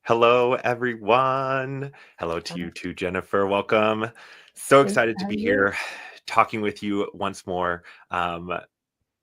Hello, everyone. Hello to you Um, too, Jennifer. Welcome. So Thank you excited for to be having me. here talking with you once more um,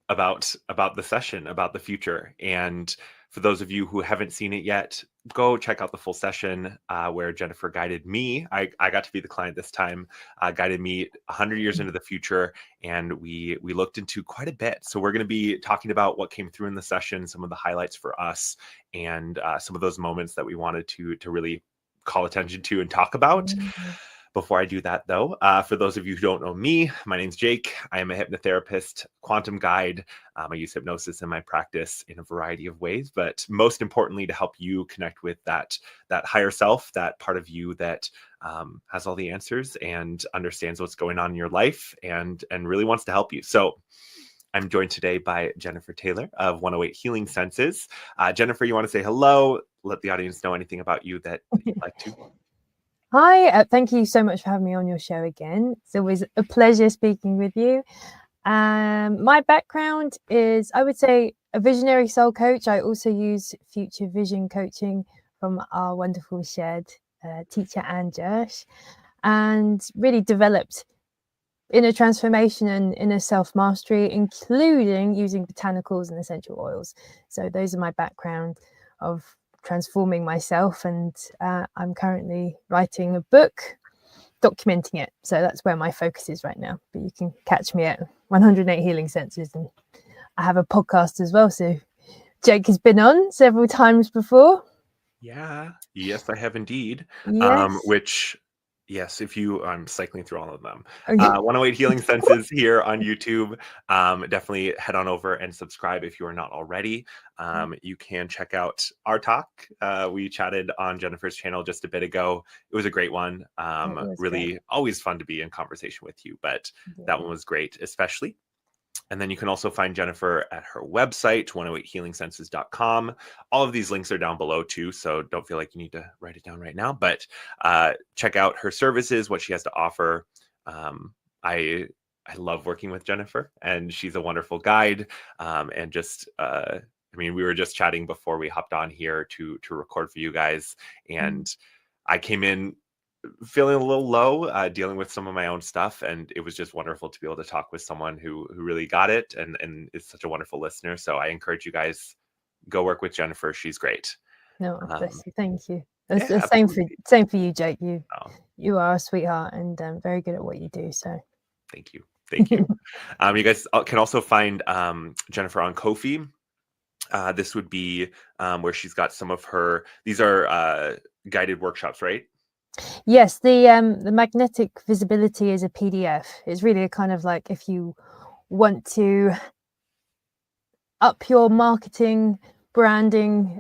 about the session, about the future. And for those of you who haven't seen it yet, go check out the full session where Jennifer guided me. I got to be the client this time, guided me 100 years into the future, and we looked into quite a bit. So we're going to be talking about what came through in the session, some of the highlights for us, and some of those moments that we wanted to really call attention to and talk about. Mhm. Before I do that, though, for those of you who don't know me, my name's Jake. I am a hypnotherapist, quantum guide. I use hypnosis in my practice in a variety of ways, but most importantly, to help you connect with that higher self, that part of you that has all the answers and understands what's going on in your life and really wants to help you. So I'm joined today by Jennifer Taylor of 108 Healing Senses. Jennifer, you want to say hello? Let the audience know anything about you that you'd like to. Hi, thank you so much for having me on your show again. It's always a pleasure speaking with you. My background is, I would say, a visionary soul coach. I also use future vision coaching from our wonderful shared teacher, Anne Josh, and really developed inner transformation and inner self mastery, including using botanicals and essential oils. So those are my background of transforming myself, and I'm currently writing a book documenting it. So that's where my focus is right now. But you can catch me at 108 Healing Senses, and I have a podcast as well. So Jake has been on several times before. Yeah. Yes, I have indeed. Yes. Which, yes, if you, I'm cycling through all of them. Okay. 108 Healing Senses here on YouTube. Definitely head on over and subscribe if you are not already. You can check out our talk. We chatted on Jennifer's channel just a bit ago. It was a great one. It was great. Really always fun to be in conversation with you, but that Yeah. one was great, especially. And then you can also find Jennifer at her website, 108healingsenses.com. All of these links are down below too, so don't feel like you need to write it down right now. But check out her services, what she has to offer. I I love working with Jennifer, and she's a wonderful guide. And just I mean, we were just chatting before we hopped on here to record for you guys, Mm. and I came in feeling a little low, dealing with some of my own stuff, and it was just wonderful to be able to talk with someone who really got it and is such a wonderful listener. So I encourage you guys, go work with Jennifer. She's great. No, bless Um, you. Thank you. It's yeah, the absolutely. same for you, Jake. You Oh, you are a sweetheart and very good at what you do. So thank you. Thank you. You guys can also find Jennifer on Ko-fi. This would be where she's got some of her, these are guided workshops, right? yes, the magnetic visibility is a PDF. It's really a kind of like if you want to up your marketing, branding,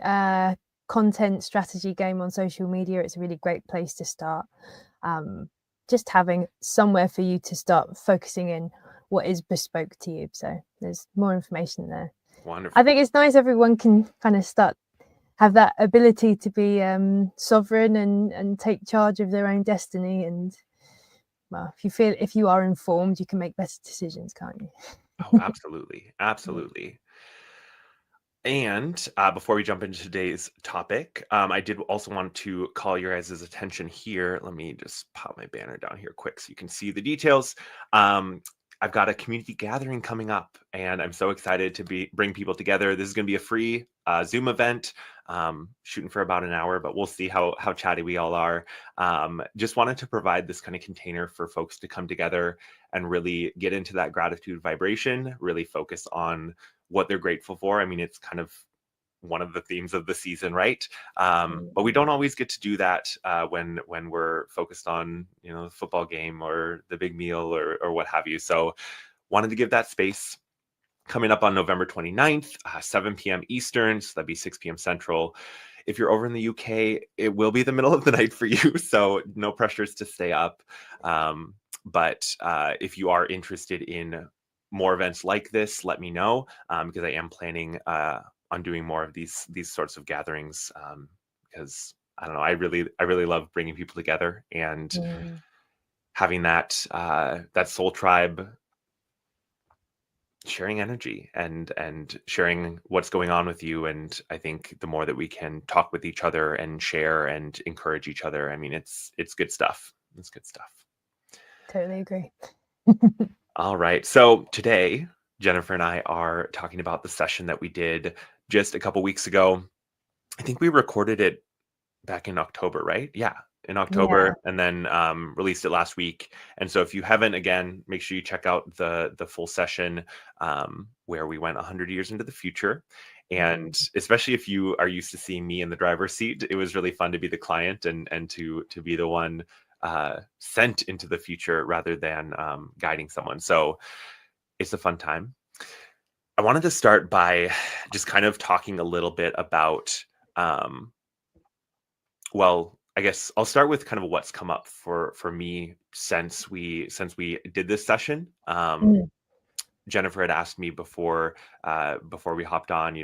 content strategy game on social media, it's a really great place to start. Just having somewhere for you to start focusing in what is bespoke to you. So there's more information there. I Wonderful. think it's nice everyone can kind of start have that ability to be sovereign and take charge of their own destiny. And well, if you are informed, you can make better decisions, can't you? Oh, absolutely. Absolutely. And before we jump into today's topic, I did also want to call your guys' attention here. Let me just pop my banner down here quick so you can see the details. Um, I've got a community gathering coming up, and I'm so excited to bring people together. This is going to be a free Zoom event, shooting for about an hour, but we'll see how chatty we all are. Just wanted to provide this kind of container for folks to come together and really get into that gratitude vibration, really focus on what they're grateful for. I mean, it's kind of one of the themes of the season, right? But we don't always get to do that when we're focused on the football game or the big meal or what have you. So wanted to give that space. Coming up on November 29th, 7 p.m. Eastern, so that'd be 6 p.m. Central. If you're over in the UK, it will be the middle of the night for you, so no pressures to stay up. But if you are interested in more events like this, let me know, because I am planning on doing more of these sorts of gatherings, because I don't know, I really love bringing people together and Mm. having that that soul tribe sharing energy and sharing what's going on with you. And I think the more that we can talk with each other and share and encourage each other, I mean, it's good stuff. It's good stuff. Totally agree. All right. So today, Jennifer and I are talking about the session that we did just a couple weeks ago. I think we recorded it back in October, right? Yeah, in Yeah. October, and then released it last week. And so if you haven't, again, make sure you check out the full session where we went 100 years into the future. And especially if you are used to seeing me in the driver's seat, it was really fun to be the client and to be the one sent into the future rather than guiding someone. So it's a fun time. I wanted to start by just kind of talking a little bit about well, I guess I'll start with kind of what's come up for me since we did this session. Mm. Jennifer had asked me before we hopped on,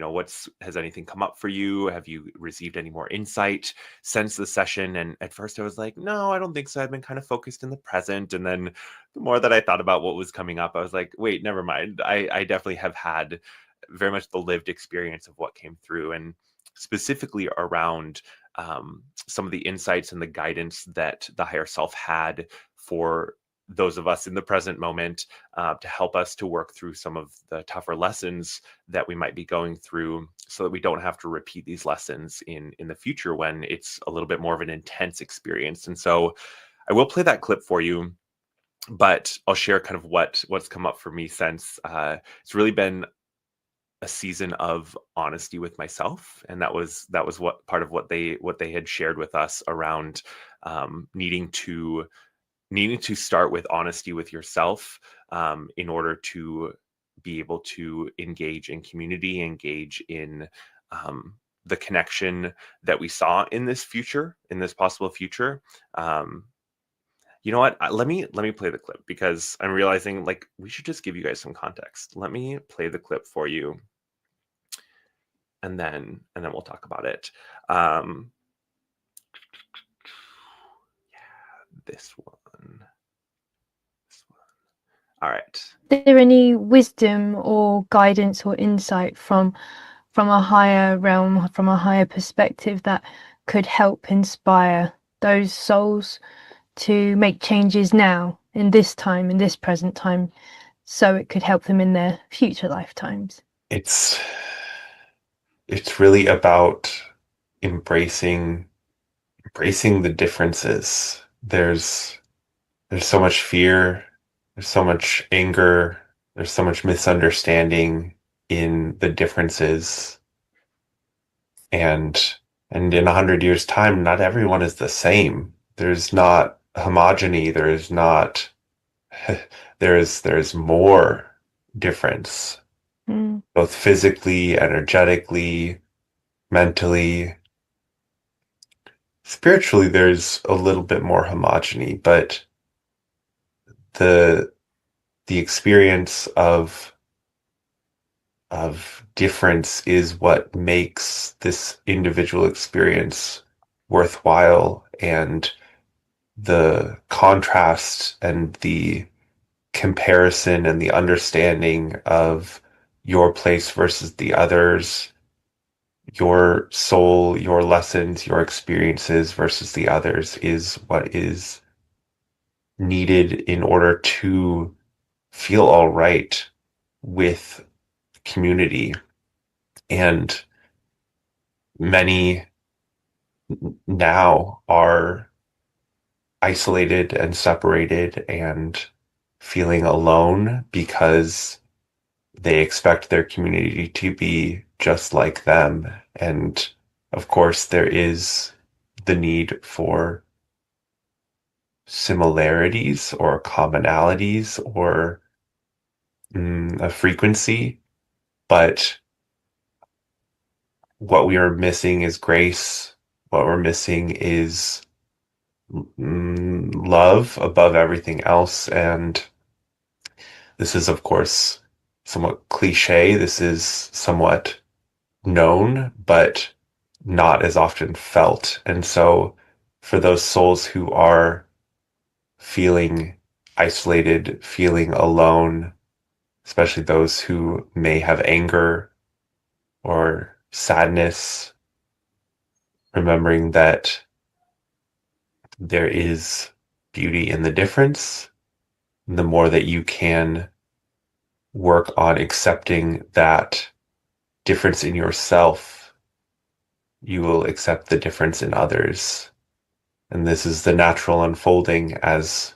has anything come up for you? Have you received any more insight since the session? And at first I was like, no, I don't think so. I've been kind of focused in the present. And then the more that I thought about what was coming up, I was like, wait, never mind. I definitely have had very much the lived experience of what came through, and specifically around some of the insights and the guidance that the higher self had for those of us in the present moment, to help us to work through some of the tougher lessons that we might be going through, so that we don't have to repeat these lessons in the future when it's a little bit more of an intense experience. And so I will play that clip for you, but I'll share kind of what's come up for me since. It's really been a season of honesty with myself, and that was what part of what they had shared with us around needing to start with honesty with yourself, in order to be able to engage in community, engage in the connection that we saw in this possible future. You know what? Let me play the clip, because I'm realizing, like, we should just give you guys some context. Let me play the clip for you, and then we'll talk about it. This one. All right. Is there any wisdom or guidance or insight from a higher realm, from a higher perspective, that could help inspire those souls to make changes now, in this time, in this present time, so it could help them in their future lifetimes? It's really about embracing the differences. There's so much fear, there's so much anger, there's so much misunderstanding in the differences. And in 100 years' time, not everyone is the same. There's not homogeny. There is not. There's more difference, both physically, energetically, mentally. Spiritually, there's a little bit more homogeny, but the experience of difference is what makes this individual experience worthwhile, and the contrast and the comparison and the understanding of your place versus the others, your soul, your lessons, your experiences versus the others, is what is needed in order to feel all right with community. And many now are isolated and separated and feeling alone because they expect their community to be just like them. And of course, there is the need for similarities or commonalities or a frequency, but what we are missing is grace. What we're missing is love above everything else. And this is, of course, somewhat cliche. This is somewhat known, but not as often felt. And so for those souls who are feeling isolated, feeling alone, especially those who may have anger or sadness, remembering that there is beauty in the difference. The more that you can work on accepting that difference in yourself, you will accept the difference in others. And this is the natural unfolding as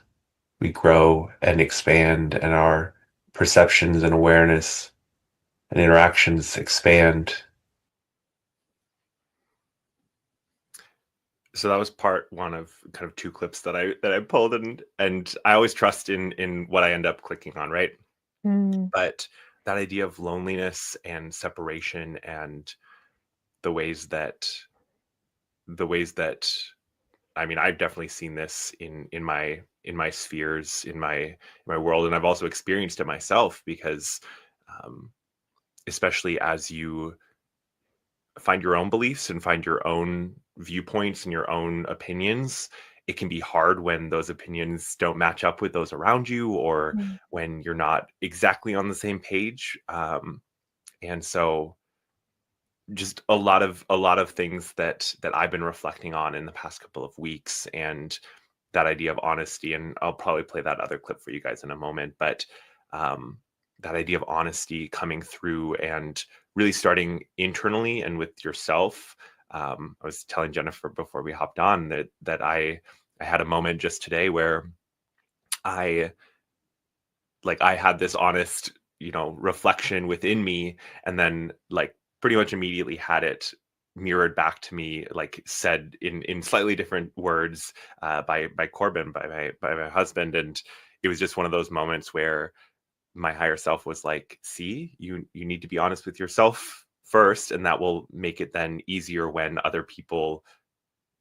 we grow and expand, and our perceptions and awareness and interactions expand. So that was part one of kind of two clips that I pulled, and I always trust in what I end up clicking on, right? But that idea of loneliness and separation and the ways that I mean, I've definitely seen this in my spheres, in my world, and I've also experienced it myself because um, especially as you find your own beliefs and find your own viewpoints and your own opinions, it can be hard when those opinions don't match up with those around you, or when you're not exactly on the same page. And so just a lot of things that I've been reflecting on in the past couple of weeks, and that idea of honesty, and I'll probably play that other clip for you guys in a moment, but um, that idea of honesty coming through and really starting internally and with yourself. I was telling Jennifer before we hopped on that I had a moment just today where I I had this honest, reflection within me, and then pretty much immediately had it mirrored back to me, said in slightly different words, by Corbin, by my husband. And it was just one of those moments where my higher self was like, see, you need to be honest with yourself first, and that will make it then easier when other people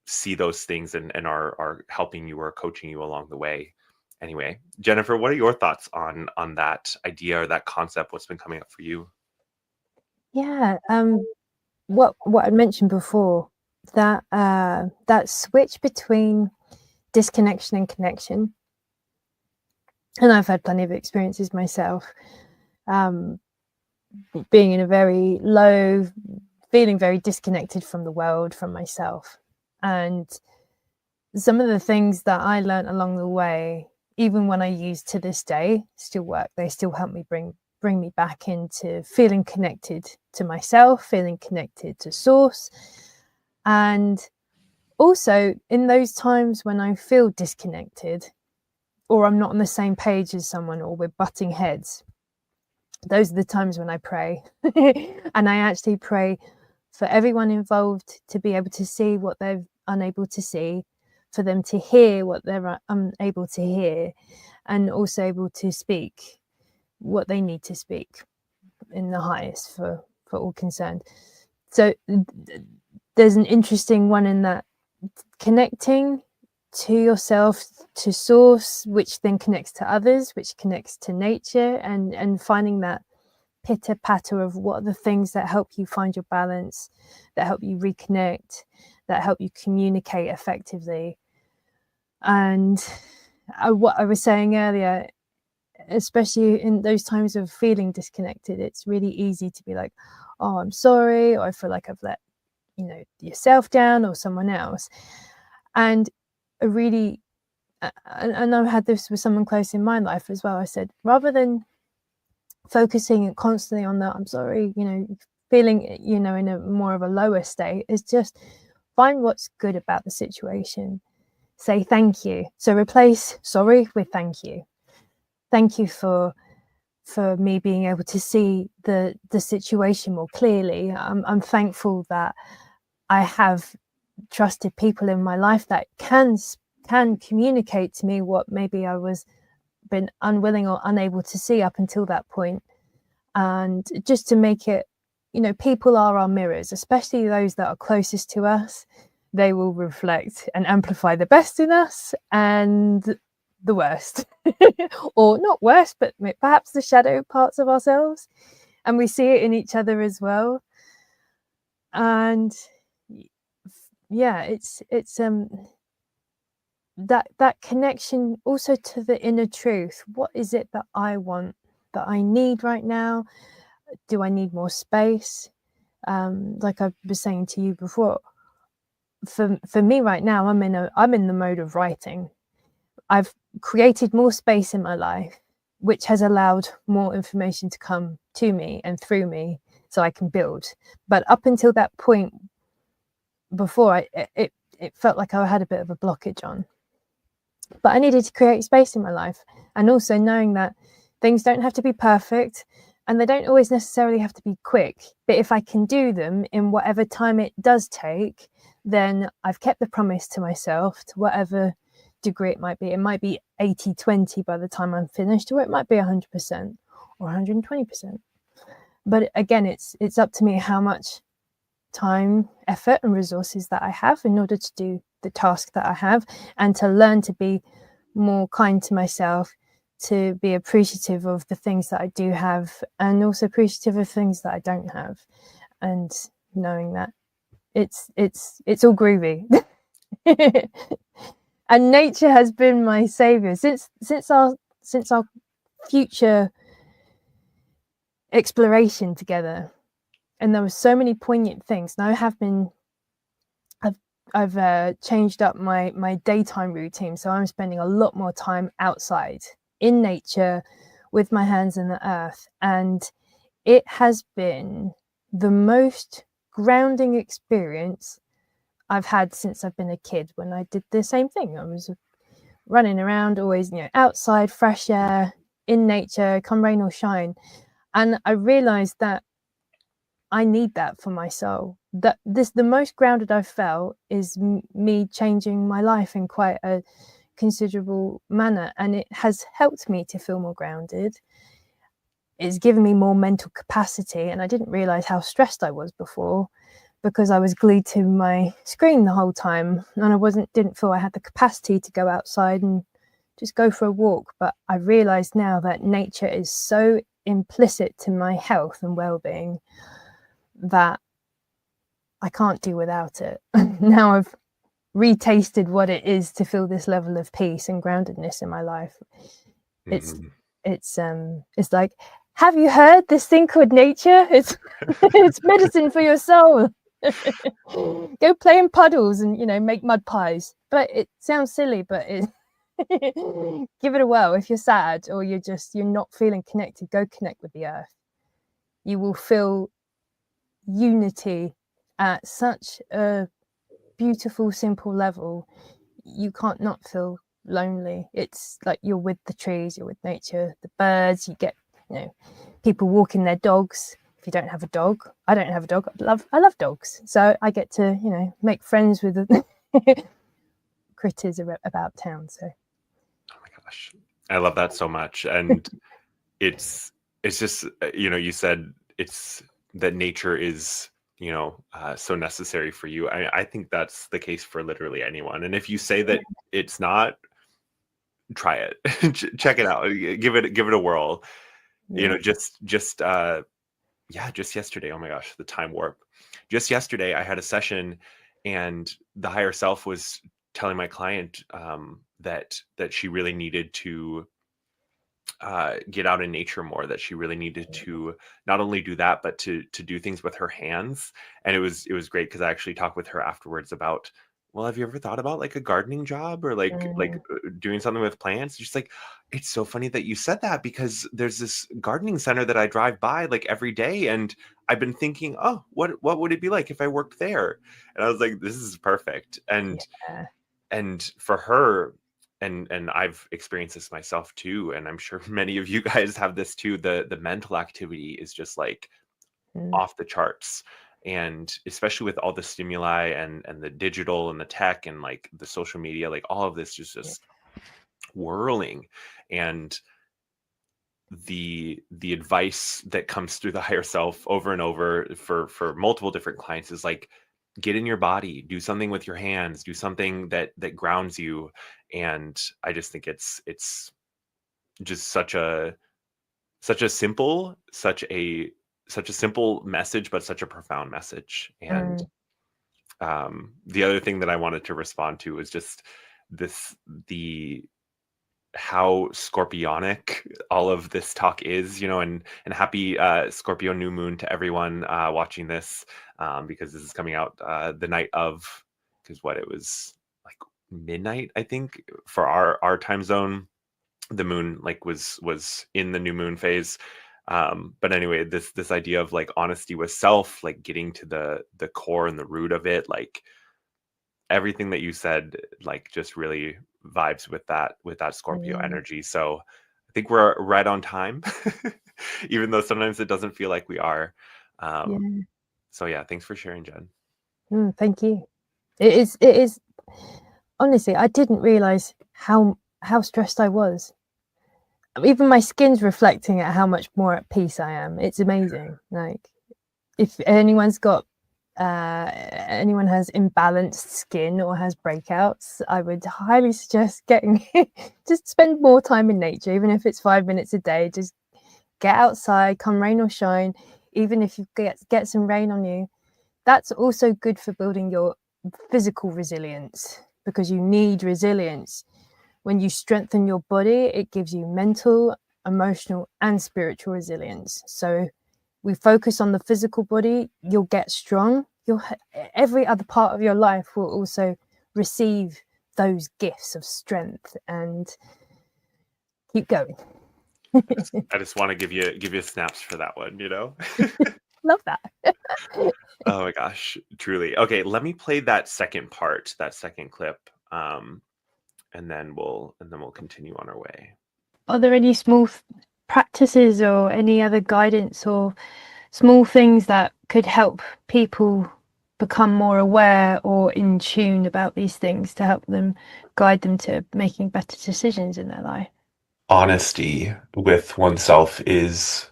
see those things and are helping you or coaching you along the way. Anyway, Jennifer, what are your thoughts on that idea or that concept? What's been coming up for you? Yeah, what I mentioned before, that that switch between disconnection and connection, and I've had plenty of experiences myself, being in a very low, feeling very disconnected from the world, from myself. And some of the things that I learned along the way, even when I use to this day, still work. They still help me bring me back into feeling connected to myself, feeling connected to source. And also in those times when I feel disconnected, or I'm not on the same page as someone, or we're butting heads, those are the times when I pray. And I actually pray for everyone involved to be able to see what they're unable to see, for them to hear what they're unable to hear, and also able to speak what they need to speak in the highest for all concerned. So there's an interesting one in that, connecting to yourself, to source, which then connects to others, which connects to nature, and finding that pitter patter of what are the things that help you find your balance, that help you reconnect, that help you communicate effectively. And what I was saying earlier, especially in those times of feeling disconnected, it's really easy to be like, oh, I'm sorry, or I feel like I've let yourself down or someone else. And I really, and I've had this with someone close in my life as well, I said, rather than focusing constantly on that I'm sorry, feeling in a more of a lower state, is just find what's good about the situation. Say thank you. So replace sorry with thank you. Thank you for me being able to see the situation more clearly. I'm thankful that I have trusted people in my life that can communicate to me what maybe I was been unwilling or unable to see up until that point. And just to make it, people are our mirrors, especially those that are closest to us. They will reflect and amplify the best in us and the worst, or not worst, but perhaps the shadow parts of ourselves. And we see it in each other as well. And yeah, it's that connection also to the inner truth. What is it that I want? that I need right now? Do I need more space? Like I was saying to you before, for me right now, I'm in the mode of writing. I've created more space in my life, which has allowed more information to come to me and through me so I can build. But up until that point before, it felt like I had a bit of a blockage on. But I needed to create space in my life, and also knowing that things don't have to be perfect and they don't always necessarily have to be quick. But if I can do them in whatever time it does take, then I've kept the promise to myself, to whatever degree it might be. It might be 80-20 by the time I'm finished, or it might be 100% or 120%. But again, it's up to me how much time, effort, and resources that I have in order to do the task that I have, and to learn to be more kind to myself, to be appreciative of the things that I do have, and also appreciative of things that I don't have, and knowing that it's all groovy. And nature has been my savior since our future exploration together. And there were so many poignant things. Now I've changed up my daytime routine, so I'm spending a lot more time outside in nature with my hands in the earth, and it has been the most grounding experience I've had since I've been a kid. When I did the same thing, I was running around, always, outside, fresh air, in nature, come rain or shine. And I realized that I need that for my soul. That the most grounded I've felt is me changing my life in quite a considerable manner, and it has helped me to feel more grounded. It's given me more mental capacity, and I didn't realize how stressed I was before, because I was glued to my screen the whole time, and I didn't feel I had the capacity to go outside and just go for a walk. But I realize now that nature is so implicit to my health and well-being that I can't do without it. Now I've retasted what it is to feel this level of peace and groundedness in my life. It's like, have you heard this thing called nature? It's it's medicine for your soul. Go play in puddles and make mud pies. But it sounds silly, but give it a whirl. If you're sad or you're not feeling connected, go connect with the earth. You will feel unity at such a beautiful, simple level. You can't not feel lonely. It's like you're with the trees, you're with nature, the birds. You get people walking their dogs. If you don't have a dog, I don't have a dog. I love dogs, so I get to make friends with the critters about town. So, oh my gosh, I love that so much. And it's just you said it's that nature is so necessary for you. I think that's the case for literally anyone. And if you say that it's not, try it. Check it out. Give it a whirl. yeah. Just yesterday, oh my gosh, the time warp. Just yesterday I had a session, and the higher self was telling my client that she really needed to get out in nature more, that she really needed to not only do that, but to do things with her hands. And it was great, because I actually talked with her afterwards about, well, have you ever thought about like a gardening job, or like doing something with plants? She's like, it's so funny that you said that, because there's this gardening center that I drive by like every day, and I've been thinking, oh, what would it be like if I worked there? And I was like, this is perfect. And for her, and I've experienced this myself too, and I'm sure many of you guys have this too, the mental activity is just like off the charts. And especially with all the stimuli and the digital and the tech and like the social media, like all of this is just whirling. And the advice that comes through the higher self over and over for multiple different clients is like, get in your body, do something with your hands, do something that grounds you. And I just think it's just such a simple message, but such a profound message. And the other thing that I wanted to respond to is just the how scorpionic all of this talk is, and happy Scorpio new moon to everyone watching this, because this is coming out the night of, because what, it was like midnight, I think, for our time zone. The moon like was in the new moon phase. But anyway, this idea of like honesty with self, like getting to the core and the root of it, like everything that you said, like just really vibes with that Scorpio energy. So I think we're right on time, even though sometimes it doesn't feel like we are. So yeah, thanks for sharing, Jen. Thank you. It is honestly, I didn't realize how stressed I was. Even my skin's reflecting at how much more at peace I am. It's amazing. Like, if anyone has imbalanced skin or has breakouts, I would highly suggest getting just spend more time in nature, even if it's 5 minutes a day. Just get outside, come rain or shine. Even if you get some rain on you, that's also good for building your physical resilience, because you need resilience. When you strengthen your body, it gives you mental, emotional, and spiritual resilience. So we focus on the physical body, you'll get strong. Every other part of your life will also receive those gifts of strength, and keep going. I just want to give you snaps for that one, Love that. Oh my gosh, truly. Okay, let me play that second clip, and then we'll continue on our way. Are there any small practices or any other guidance or small things that could help people become more aware or in tune about these things to help them guide them to making better decisions in their life? Honesty with oneself is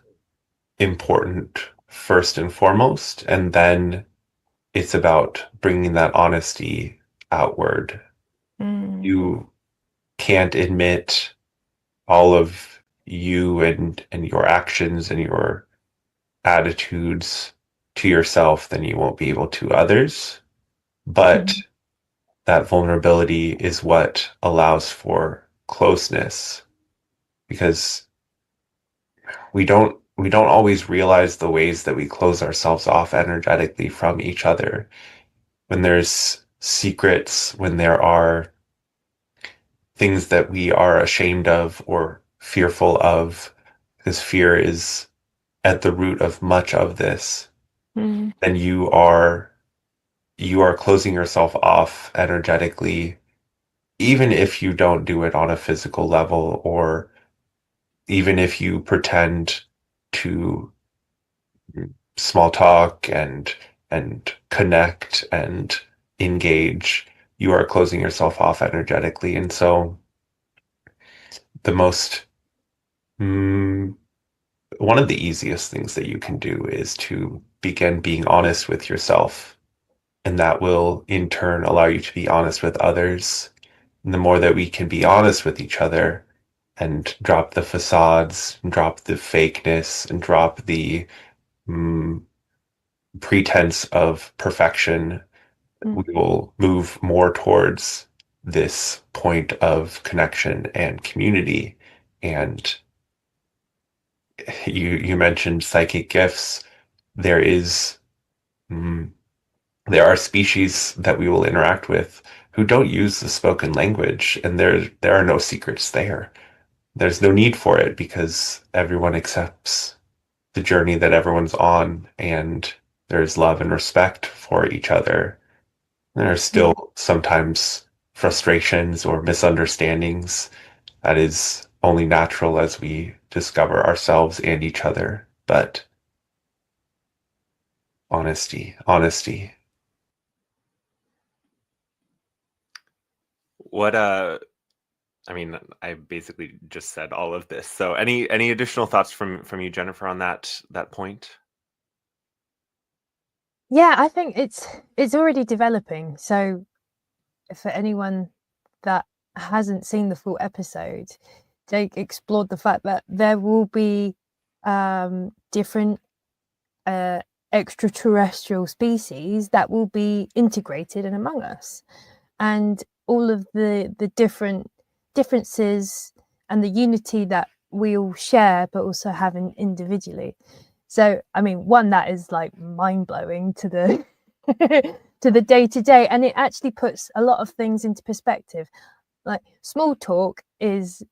important first and foremost, and then it's about bringing that honesty outward. You can't admit all of you and your actions and your attitudes to yourself, then you won't be able to others. But that vulnerability is what allows for closeness, because we don't always realize the ways that we close ourselves off energetically from each other. When there's secrets, when there are things that we are ashamed of or fearful of, because fear is at the root of much of this, then you are closing yourself off energetically, even if you don't do it on a physical level, or even if you pretend to small talk and connect and engage, you are closing yourself off energetically. And so the most one of the easiest things that you can do is to begin being honest with yourself, and that will in turn allow you to be honest with others. And the more that we can be honest with each other and drop the facades, drop the fakeness, and drop the pretense of perfection, we will move more towards this point of connection and community. And you mentioned psychic gifts. There are species that we will interact with who don't use the spoken language, and there are no secrets there. There's no need for it, because everyone accepts the journey that everyone's on, and there's love and respect for each other. There are still sometimes frustrations or misunderstandings. That is only natural as we discover ourselves and each other. But honesty. What I mean, I basically just said all of this. So any additional thoughts from you, Jennifer, on that point? Yeah, I think it's already developing. So for anyone that hasn't seen the full episode, Jake explored the fact that there will be different extraterrestrial species that will be integrated in among us, and all of the differences and the unity that we all share but also have individually. So I mean, one, that is like mind-blowing to the to the day-to-day, and it actually puts a lot of things into perspective. Like small talk is,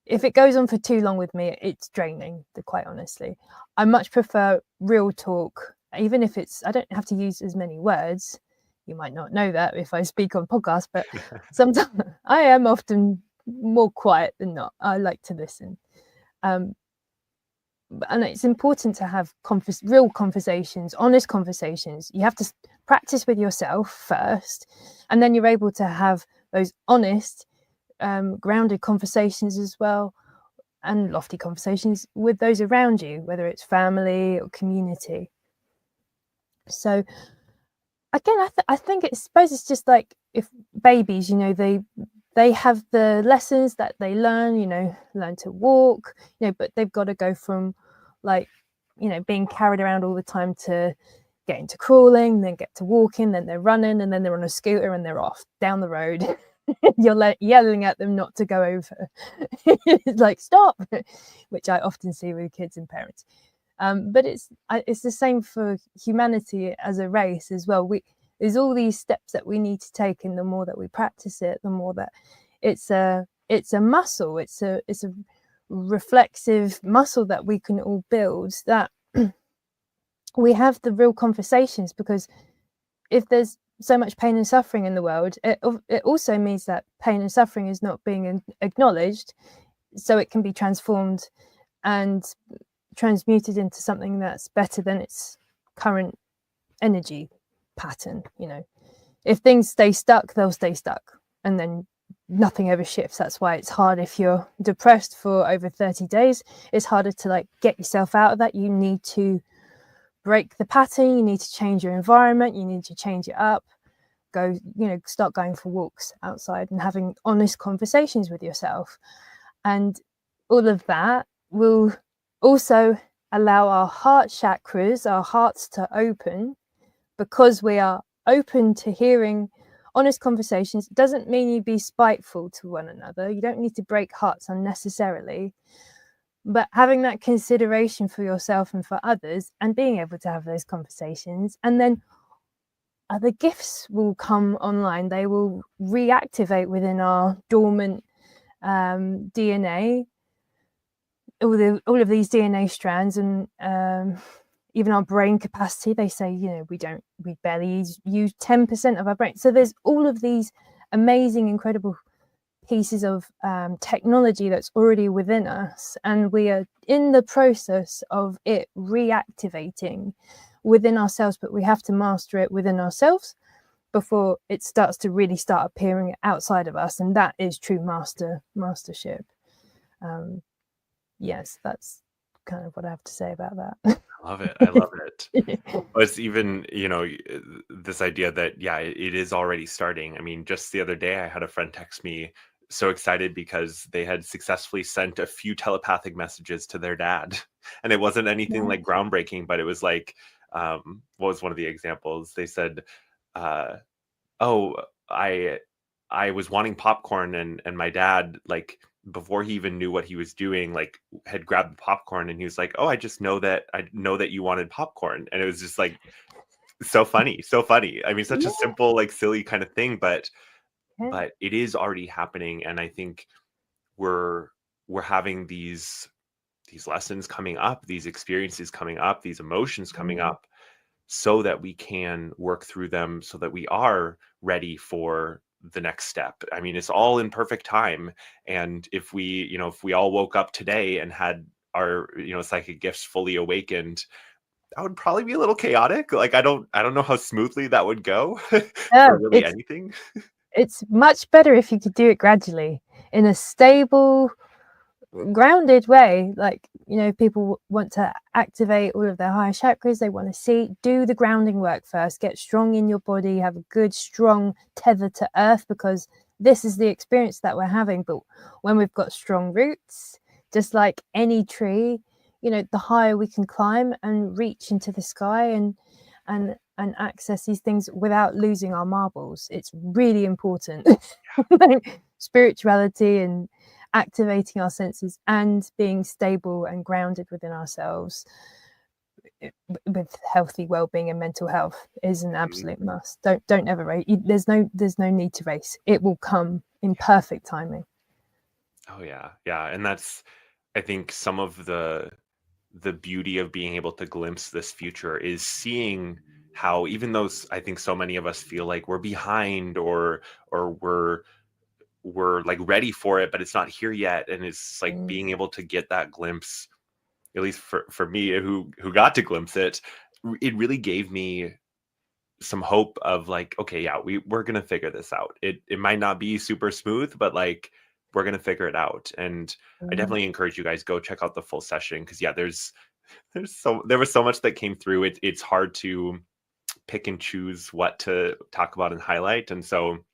if it goes on for too long with me, it's draining, quite honestly. I much prefer real talk, even if I don't have to use as many words. You might not know that if I speak on podcasts, but sometimes I am often more quiet than not. I like to listen. And it's important to have real conversations, honest conversations. You have to practice with yourself first, and then you're able to have those honest, grounded conversations as well, and lofty conversations with those around you, whether it's family or community. So again, I think I suppose it's just like if babies, you know, they have the lessons that they learn, you know, learn to walk, you know, but they've got to go from like, you know, being carried around all the time to getting to crawling, then get to walking, then they're running, and then they're on a scooter and they're off down the road. You're yelling at them not to go over. It's like, stop, which I often see with kids and parents. But it's the same for humanity as a race as well. There's all these steps that we need to take, and the more that we practice it, the more that it's a muscle. It's a reflexive muscle that we can all build, that we have the real conversations, because if there's so much pain and suffering in the world, it also means that pain and suffering is not being acknowledged, so it can be transformed and transmuted into something that's better than its current energy pattern. You know, if things stay stuck, they'll stay stuck, and then nothing ever shifts. That's why it's hard if you're depressed for over 30 days. It's harder to like get yourself out of that. You need to break the pattern, you need to change your environment, you need to change it up, go, you know, start going for walks outside and having honest conversations with yourself. And all of that will also allow our heart chakras, our hearts, to open, because we are open to hearing honest conversations. It doesn't mean you be spiteful to one another. You don't need to break hearts unnecessarily. But having that consideration for yourself and for others, and being able to have those conversations, and then other gifts will come online. They will reactivate within our dormant DNA, all of these DNA strands, and even our brain capacity. They say, you know, we barely use 10% of our brain. So there's all of these amazing, incredible pieces of technology that's already within us, and we are in the process of it reactivating within ourselves, but we have to master it within ourselves before it starts to really start appearing outside of us, and that is true mastership. Yes, that's kind of what I have to say about that. I love it. I love it. It's even, you know, this idea that, yeah, it is already starting. I mean, just the other day, I had a friend text me so excited because they had successfully sent a few telepathic messages to their dad. And it wasn't anything like groundbreaking, but it was like, what was one of the examples? They said, oh, I was wanting popcorn, and my dad, like, before he even knew what he was doing, like, had grabbed the popcorn, and he was like, oh, I know that you wanted popcorn. And it was just like so funny. I mean, such a simple, like, silly kind of thing, but it is already happening. And I think we're having these lessons coming up, these experiences coming up, these emotions coming up, so that we can work through them, so that we are ready for the next step. I mean, it's all in perfect time. And if we all woke up today and had our, you know, psychic gifts fully awakened, that would probably be a little chaotic. Like, I don't know how smoothly that would go for really anything. It's much better if you could do it gradually in a stable, grounded way. Like, you know, people want to activate all of their higher chakras, they want to do the grounding work first, get strong in your body, have a good strong tether to earth, because this is the experience that we're having. But when we've got strong roots, just like any tree, you know, the higher we can climb and reach into the sky and access these things without losing our marbles. It's really important. Spirituality and activating our senses and being stable and grounded within ourselves with healthy well-being and mental health is an absolute must. Don't ever race. There's no need to race. It will come in perfect timing. Oh yeah, and that's, I think, some of the beauty of being able to glimpse this future is seeing how, even though I think so many of us feel like we're behind or we're like ready for it, but it's not here yet, and it's like being able to get that glimpse, at least for me who got to glimpse it, it really gave me some hope of like, okay, yeah, we're gonna figure this out. It might not be super smooth, but like we're gonna figure it out. And I definitely encourage you guys, go check out the full session, because yeah, there was so much that came through. It's hard to pick and choose what to talk about and highlight. And so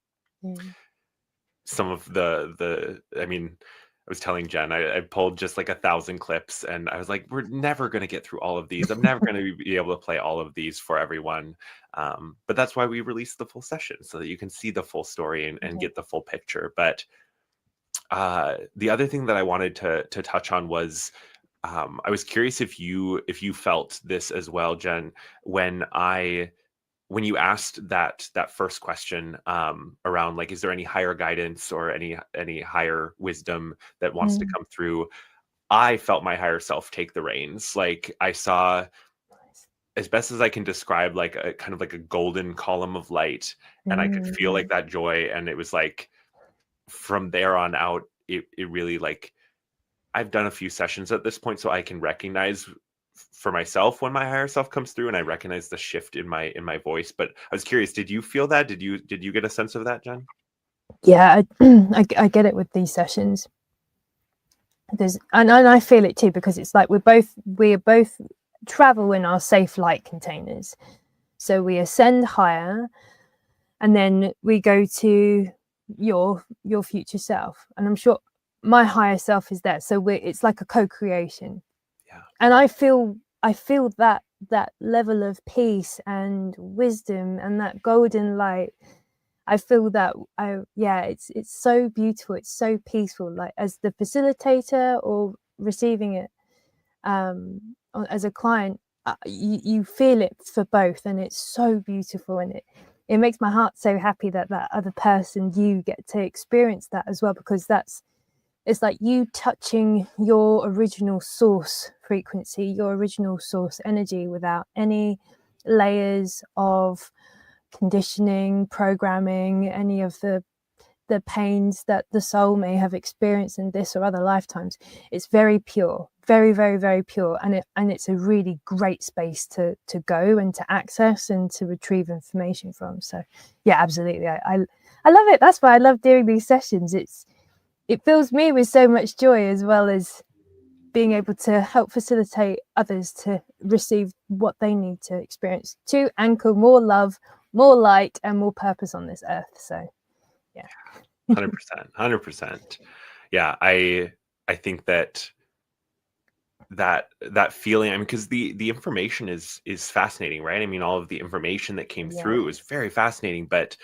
some of I mean, I was telling Jen, I pulled just like 1,000 clips, and I was like, we're never going to get through all of these. I'm never going to be able to play all of these for everyone. But that's why we released the full session, so that you can see the full story and get the full picture. But the other thing that I wanted to touch on was, I was curious if you felt this as well, Jen, when you asked that first question, around like, is there any higher guidance or any higher wisdom that wants to come through? I felt my higher self take the reins. Like, I saw, as best as I can describe, like a kind of like a golden column of light, and I could feel like that joy. And it was like, from there on out, it really, like, I've done a few sessions at this point, so I can recognize for myself when my higher self comes through, and I recognize the shift in my voice. But I was curious, did you feel that? Did you get a sense of that, Jen? Yeah, I get it with these sessions. And I feel it too, because it's like we both travel in our safe light containers. So we ascend higher, and then we go to your future self, and I'm sure my higher self is there. So it's like a co-creation. Yeah. And I feel that level of peace and wisdom and that golden light. I feel that it's so beautiful. It's so peaceful. Like, as the facilitator or receiving it as a client, you feel it for both, and it's so beautiful. And it makes my heart so happy that other person, you get to experience that as well, because it's like you touching your original source frequency, your original source energy, without any layers of conditioning, programming, any of the pains that the soul may have experienced in this or other lifetimes. It's very pure, very, very, very pure, and it's a really great space to go and to access and to retrieve information from. So yeah, absolutely, I love it. That's why I love doing these sessions. It fills me with so much joy, as well as being able to help facilitate others to receive what they need to experience, to anchor more love, more light, and more purpose on this earth. So yeah. 100%. Yeah, I think that feeling, I mean, because the information is fascinating, right? I mean, all of the information that came through is very fascinating, but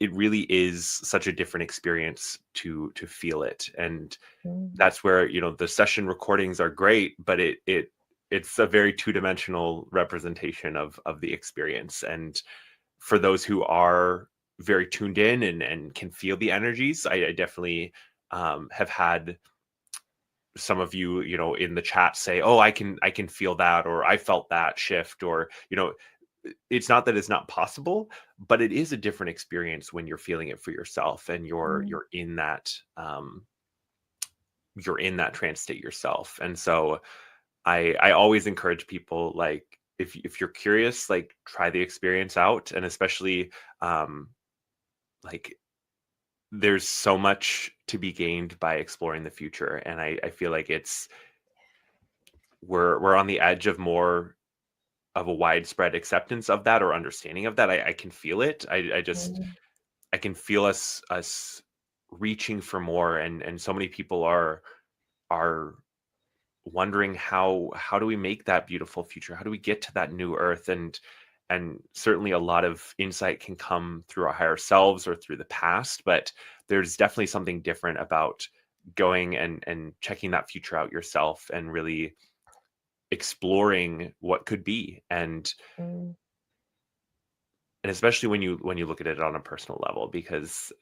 it really is such a different experience to feel it. And that's where, the session recordings are great, but it's a very two-dimensional representation of the experience. And for those who are very tuned in and can feel the energies, I definitely have had some of you, in the chat say, oh, I can feel that, or I felt that shift, or, it's not that it's not possible, but it is a different experience when you're feeling it for yourself, and you're in that trance state yourself. And so I always encourage people, like, if you're curious, like, try the experience out. And especially like, there's so much to be gained by exploring the future. And I feel like we're on the edge of more of a widespread acceptance of that, or understanding of that. I can feel it. I can feel us reaching for more, and so many people are wondering how do we make that beautiful future? How do we get to that new earth? And certainly a lot of insight can come through our higher selves or through the past, but there's definitely something different about going and checking that future out yourself and really exploring what could be. And especially when you look at it on a personal level, because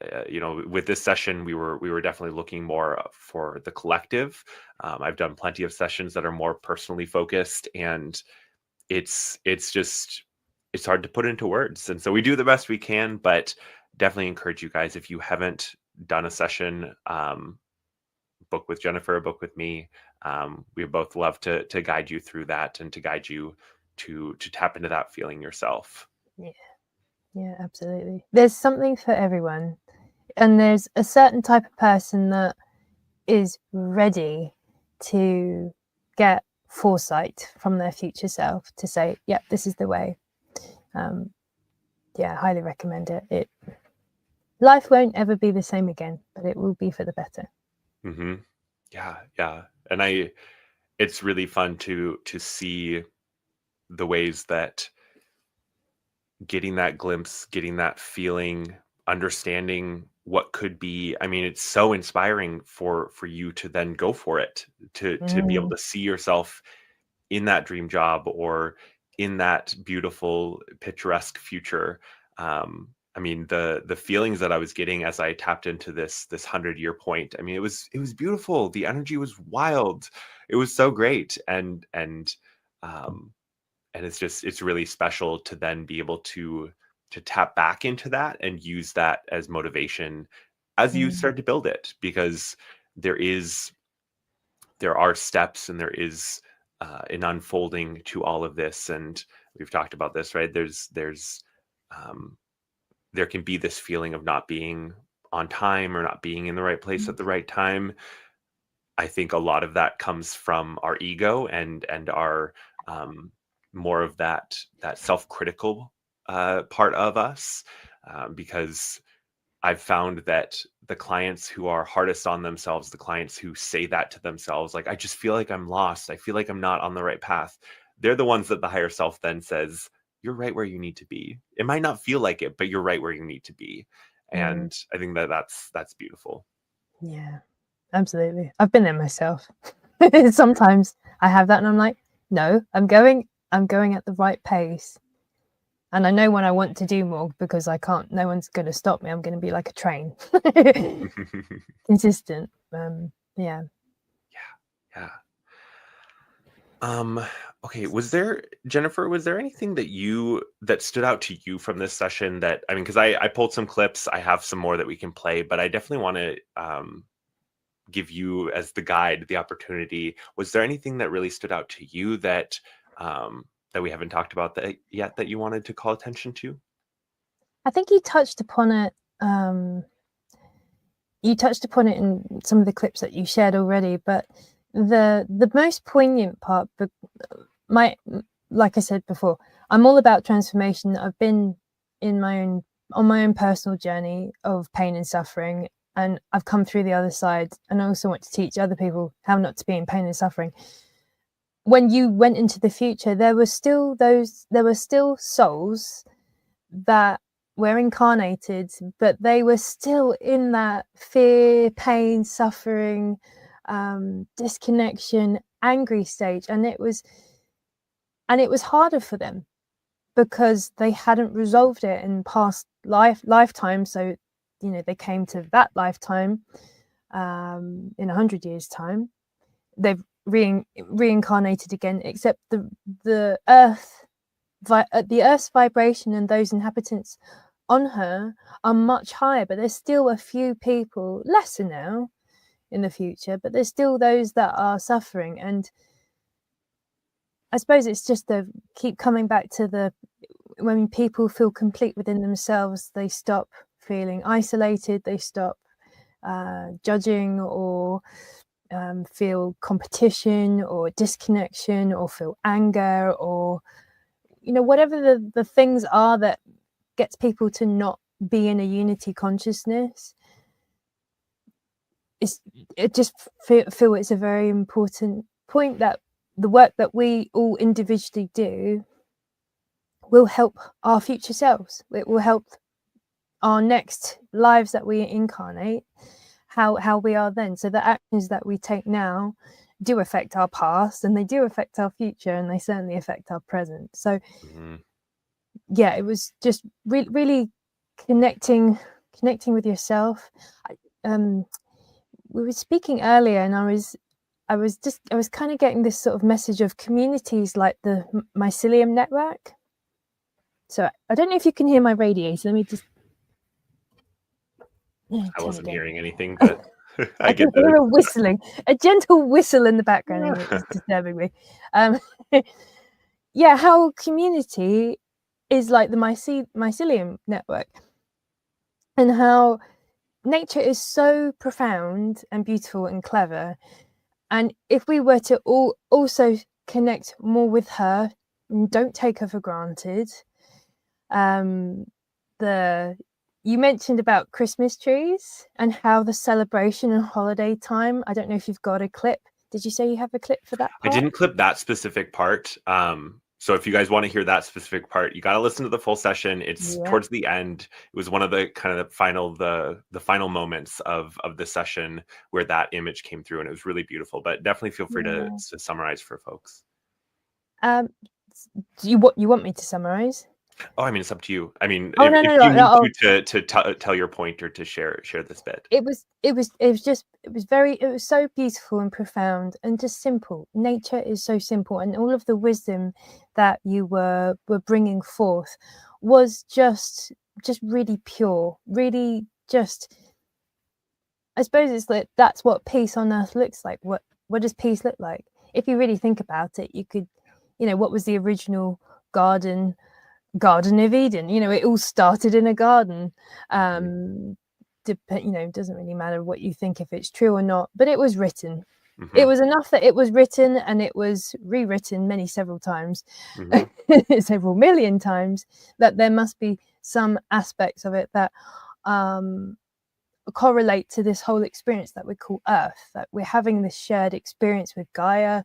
with this session we were definitely looking more for the collective. I've done plenty of sessions that are more personally focused, and it's hard to put into words, and so we do the best we can. But definitely encourage you guys, if you haven't done a session, book with Jennifer, book with me. We both love to guide you through that and to guide you to tap into that feeling yourself. Yeah, absolutely. There's something for everyone, and there's a certain type of person that is ready to get foresight from their future self to say, yeah, this is the way. I highly recommend it. Life won't ever be the same again, but it will be for the better. Mm-hmm. Yeah. And it's really fun to see the ways that getting that glimpse, getting that feeling, understanding what could be. I mean, it's so inspiring for you to then go for it, to be able to see yourself in that dream job or in that beautiful picturesque future. I mean, the feelings that I was getting as I tapped into this 100-year point, I mean, it was beautiful. The energy was wild. It was so great. And it's really special to then be able to tap back into that and use that as motivation as you start to build it, because there are steps and there is an unfolding to all of this. And we've talked about this, right? There can be this feeling of not being on time or not being in the right place at the right time. I think a lot of that comes from our ego and our more of that self-critical part of us, because I've found that the clients who are hardest on themselves, the clients who say that to themselves, like, I just feel like I'm lost, I feel like I'm not on the right path, they're the ones that the higher self then says, you're right where you need to be. It might not feel like it, but you're right where you need to be. And I think that's beautiful. Yeah, absolutely. I've been there myself. Sometimes I have that and I'm like, no, I'm going at the right pace. And I know when I want to do more, because no one's going to stop me. I'm going to be like a train. Consistent. Yeah. Okay. Jennifer, was there anything that stood out to you from this session that, I mean, because I pulled some clips, I have some more that we can play, but I definitely want to give you, as the guide, the opportunity. Was there anything that really stood out to you that we haven't talked about yet that you wanted to call attention to? I think you touched upon it. You touched upon it in some of the clips that you shared already, but the most poignant part, like I said before, I'm all about transformation. I've been on my own personal journey of pain and suffering, and I've come through the other side, and I also want to teach other people how not to be in pain and suffering. When you went into the future, there were still souls that were incarnated, but they were still in that fear, pain, suffering, disconnection, angry stage, and it was harder for them because they hadn't resolved it in past lifetime. So they came to that lifetime in 100 years time, they've reincarnated again, except the Earth's vibration and those inhabitants on her are much higher, but there's still a few people, lesser now in the future, but there's still those that are suffering. And I suppose it's just to keep coming back to when people feel complete within themselves, they stop feeling isolated, they stop judging or feel competition or disconnection or feel anger or whatever the things are that gets people to not be in a unity consciousness. It just feel it's a very important point that the work that we all individually do will help our future selves. It will help our next lives that we incarnate how we are then. So the actions that we take now do affect our past, and they do affect our future, and they certainly affect our present. So yeah, it was just really connecting with yourself. We were speaking earlier, and I was kind of getting this sort of message of communities like the mycelium network. So I don't know if you can hear my radiator. Let me just I wasn't hearing anything, but I can hear a whistling, a gentle whistle in the background, and it's disturbing me. Yeah, how community is like the mycelium network, and how nature is so profound and beautiful and clever. And if we were to also connect more with her and don't take her for granted, you mentioned about Christmas trees and how the celebration and holiday time. I don't know if you've got a clip. Did you say you have a clip for that part? I didn't clip that specific part. So if you guys want to hear that specific part, you got to listen to the full session. It's towards the end. It was one of the kind of the final moments of the session where that image came through, and it was really beautiful. But definitely feel free to summarize for folks. Do you want me to summarize? Oh, I mean, it's up to you. I mean, if you need to tell your point or to share this bit. It was so beautiful and profound and just simple. Nature is so simple, and all of the wisdom that you were bringing forth was just really pure, really just. I suppose it's like that's what peace on earth looks like. What does peace look like? If you really think about it, you could, what was the original Garden of Eden? It all started in a garden. It doesn't really matter what you think, if it's true or not, but it was written. It was enough that it was written, and it was rewritten several times, several million times, that there must be some aspects of it that correlate to this whole experience that we call Earth, that we're having this shared experience with Gaia.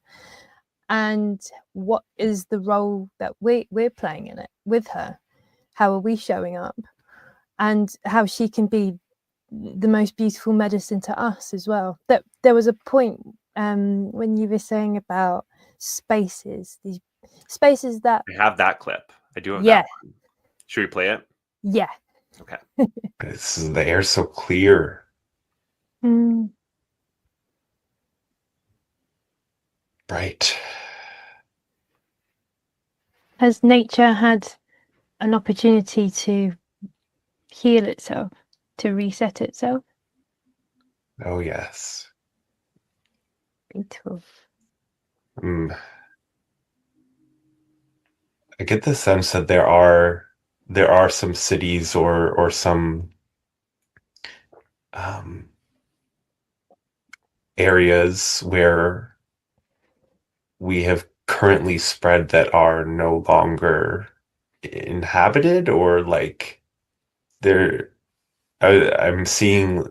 And what is the role that we're playing in it with her? How are we showing up? And how she can be the most beautiful medicine to us as well. That there was a point when you were saying about spaces, these spaces that I have that clip. I do have that one. Should we play it? Yeah. Okay. The air's so clear. Right. Has nature had an opportunity to heal itself, to reset itself? Oh, yes. Beautiful. I get the sense that there are some cities or some areas where we have currently spread that are no longer inhabited, or like I'm seeing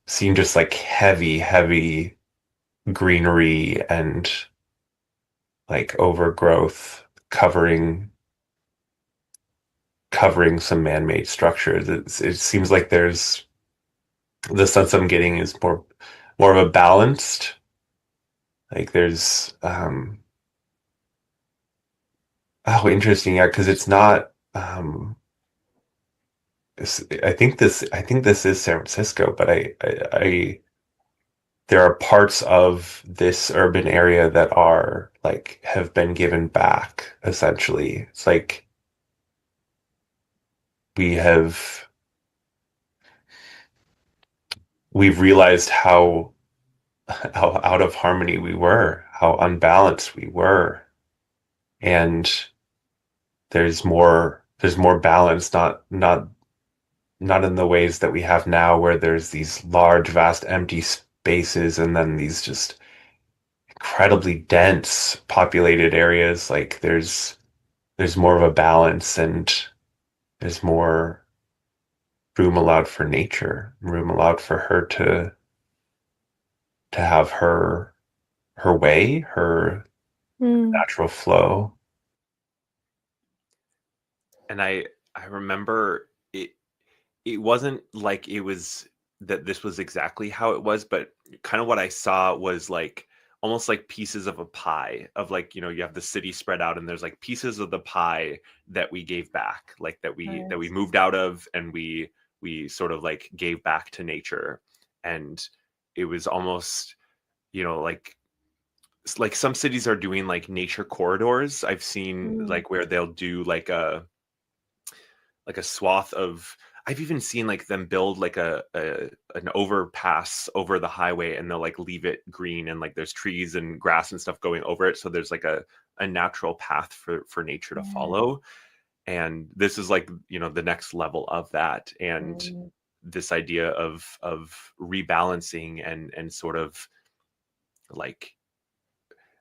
just like heavy greenery and like overgrowth covering some man-made structures. It seems like there's the sense I'm getting is more of a balanced, like there's interesting, yeah, because it's not I think this is San Francisco, but I there are parts of this urban area that are like have been given back, essentially. It's like we've realized how out of harmony we were, how unbalanced we were, and there's more balance, not in the ways that we have now, where there's these large, vast, empty spaces, and then these just incredibly dense, populated areas. Like there's more of a balance, and there's more room allowed for nature, room allowed for her to have her way, her natural flow. And I remember it wasn't like it was that this was exactly how it was, but kind of what I saw was like almost like pieces of a pie of like, you know, you have the city spread out and there's like pieces of the pie that we gave back, like that we Right. moved out of, and we sort of like gave back to nature. And it was almost, you know, like some cities are doing like nature corridors. I've seen Mm. like where they'll do like a swath of, I've even seen like them build like a an overpass over the highway, and they'll like leave it green, and like there's trees and grass and stuff going over it, so there's like a natural path for nature to Yeah. follow. And this is like, you know, the next level of that. And Mm. this idea of rebalancing and sort of like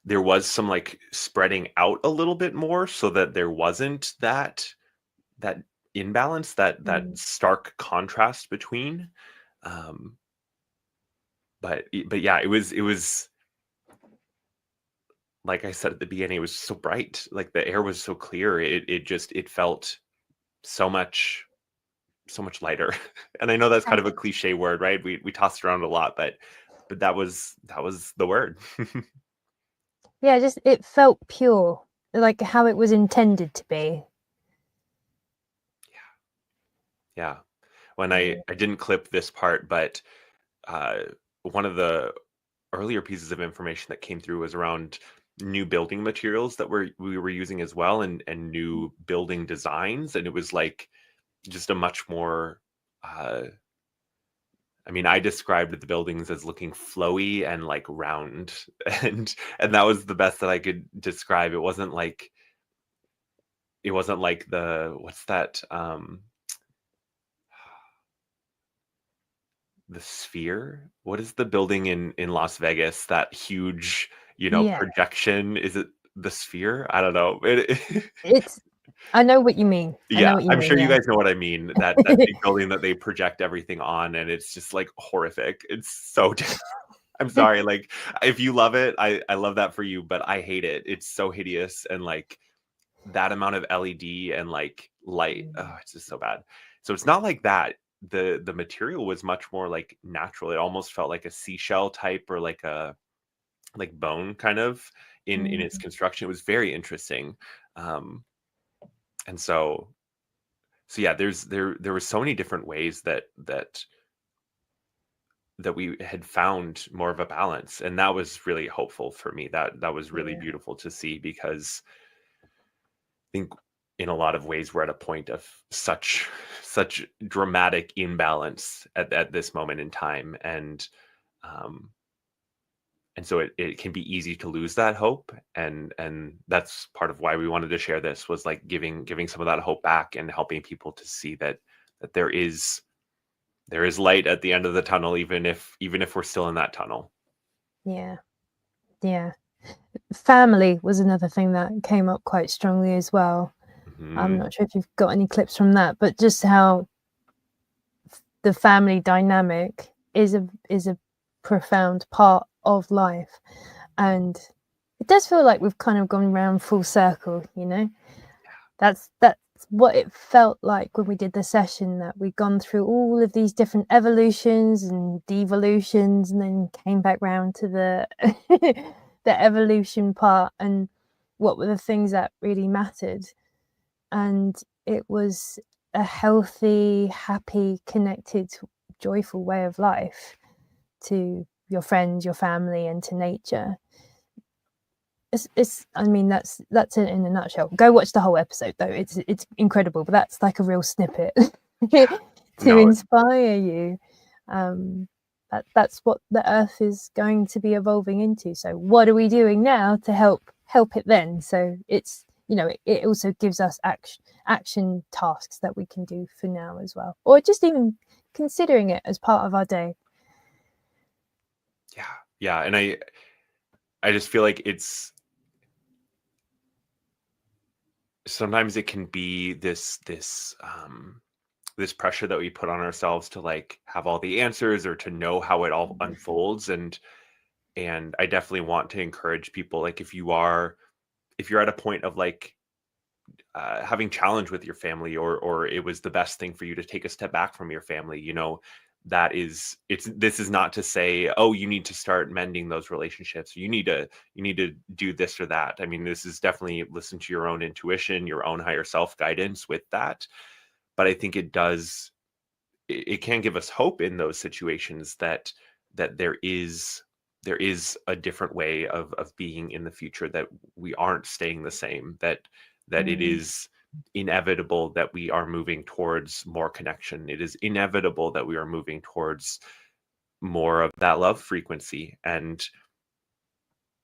there was some like spreading out a little bit more so that there wasn't that imbalance, that Mm. stark contrast between. um but yeah, it was like I said at the beginning, it was so bright, like the air was so clear, it felt so much, so much lighter. And I know that's kind of a cliche word, right? We toss it around a lot, but that was the word. Yeah, just it felt pure, like how it was intended to be. Yeah. When Mm. I didn't clip this part, but uh one of the earlier pieces of information that came through was around new building materials that we were using as well, and new building designs. And it was like just a much more uh I mean, I described the buildings as looking flowy and like round. And that was the best that I could describe. It wasn't like the, what's that, the Sphere? What is the building in Las Vegas? That huge, you know, Yeah, projection? Is it the Sphere? I don't know. it's. I know what you mean. I know Yeah, what you I'm sure mean. you Yeah. guys know what I mean. That big building that they project everything on, and it's just like horrific. It's so I'm sorry, like if you love it, I love that for you, but I hate it. It's so hideous, and like that amount of LED and like light, Mm. oh, it's just so bad. So it's not like that. The material was much more like natural. It almost felt like a seashell type, or like a like bone kind of in its Mm. construction. It was very interesting. Um, and so yeah, there were so many different ways that we had found more of a balance, and that was really hopeful for me. That was really Yeah. beautiful to see, because I think in a lot of ways we're at a point of such dramatic imbalance at this moment in time. Um and so it can be easy to lose that hope, and that's part of why we wanted to share this, was like giving some of that hope back, and helping people to see that there is light at the end of the tunnel, even if we're still in that tunnel. Yeah. Yeah. Family was another thing that came up quite strongly as well. I'm Mhm. not sure if you've got any clips from that, but just how the family dynamic is a profound part of life. And it does feel like we've kind of gone round full circle, you know? That's what it felt like when we did the session, that we'd gone through all of these different evolutions and devolutions, and then came back round to the the evolution part, and what were the things that really mattered. And it was a healthy, happy, connected, joyful way of life to your friends, your family, and to nature. It's I mean, that's it in a nutshell. Go watch the whole episode though. It's incredible, but that's like a real snippet to No, inspire you. That's what the earth is going to be evolving into. So what are we doing now to help it then? So it's, you know, it also gives us action tasks that we can do for now as well, or just even considering it as part of our day. yeah, yeah, and I just feel like it's sometimes it can be this pressure that we put on ourselves to like have all the answers, or to know how it all unfolds. And I definitely want to encourage people, like if you're at a point of like having challenge with your family, or it was the best thing for you to take a step back from your family, you know, this is not to say, oh, you need to start mending those relationships, you need to do this or that. I mean, this is definitely listen to your own intuition, your own higher self guidance with that. But I think it can give us hope in those situations that there is a different way of being in the future, that we aren't staying the same, that it is inevitable that we are moving towards more connection. It is inevitable that we are moving towards more of that love frequency. And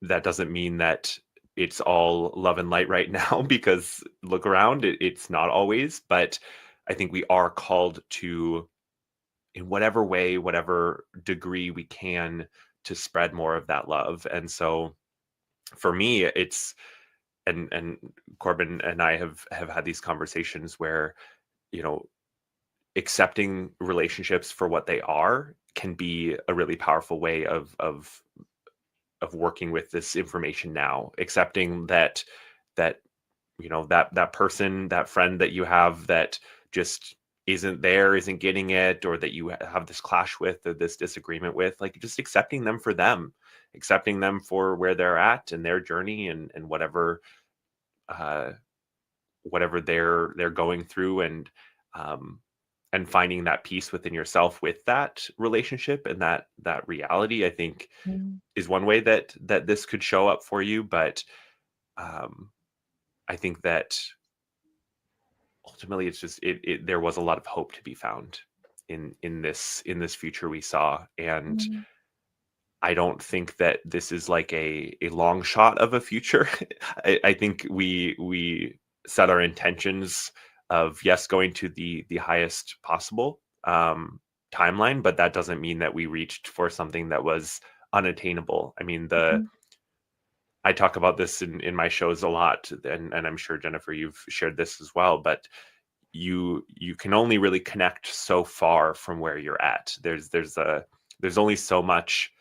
that doesn't mean that it's all love and light right now, because look around, it's not always. But I think we are called to, in whatever way, whatever degree we can, to spread more of that love. And so for me, it's, and Corbin and I have had these conversations where, accepting relationships for what they are can be a really powerful way of working with this information now. Accepting that that person, that friend that you have that just isn't isn't getting it, or that you have this clash with, or this disagreement with, like, just accepting them for accepting them for where they're at and their journey, and whatever they're going through, and finding that peace within yourself with that relationship and that reality, I think is one way that this could show up for you. But I think that ultimately it's just there was a lot of hope to be found in this future we saw. And I don't think that this is like a long shot of a future. I think we set our intentions of, yes, going to the highest possible timeline, but that doesn't mean that we reached for something that was unattainable. I mean, I talk about this in my shows a lot, and I'm sure, Jennifer, you've shared this as well, but you can only really connect so far from where you're at. There's only so much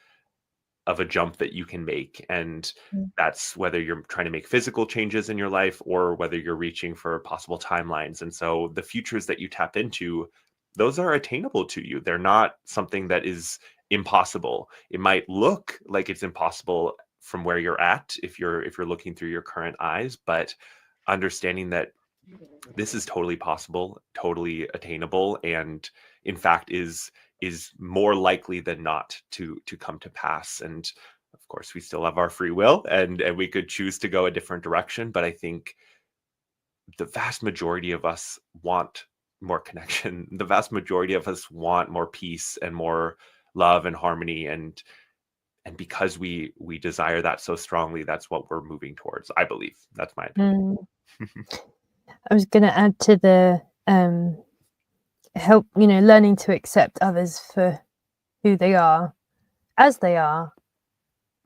of a jump that you can make, and that's whether you're trying to make physical changes in your life or whether you're reaching for possible timelines. And so the futures that you tap into, those are attainable to you. They're not something that is impossible. It might look like it's impossible from where you're at if you're looking through your current eyes, but understanding that this is totally possible, totally attainable, and in fact is more likely than not to come to pass. And of course, we still have our free will, and we could choose to go a different direction. But I think the vast majority of us want more connection. The vast majority of us want more peace and more love and harmony. And because we desire that so strongly, that's what we're moving towards, I believe. That's my opinion. I was going to add to the help, learning to accept others for who they are, as they are,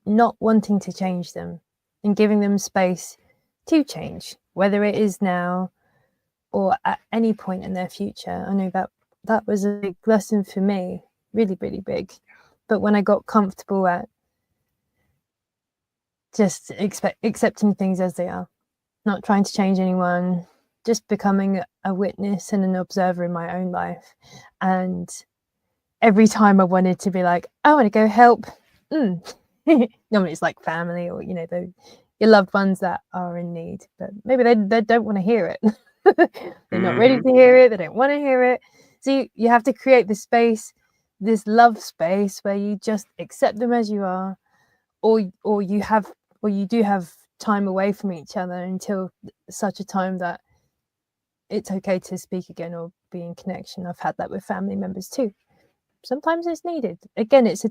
not wanting to change them, and giving them space to change, whether it is now or at any point in their future. I know that was a big lesson for me, really, really big. But when I got comfortable at just accepting things as they are, not trying to change anyone, just becoming a witness and an observer in my own life. And every time I wanted to be like, I want to go help, normally it's like family or your loved ones that are in need, but maybe they don't want to hear it. They're not ready to hear it, they don't want to hear it. So you have to create this space, this love space, where you just accept them as you are, or you do have time away from each other until such a time that it's okay to speak again or be in connection. I've had that with family members too. Sometimes it's needed. Again, it's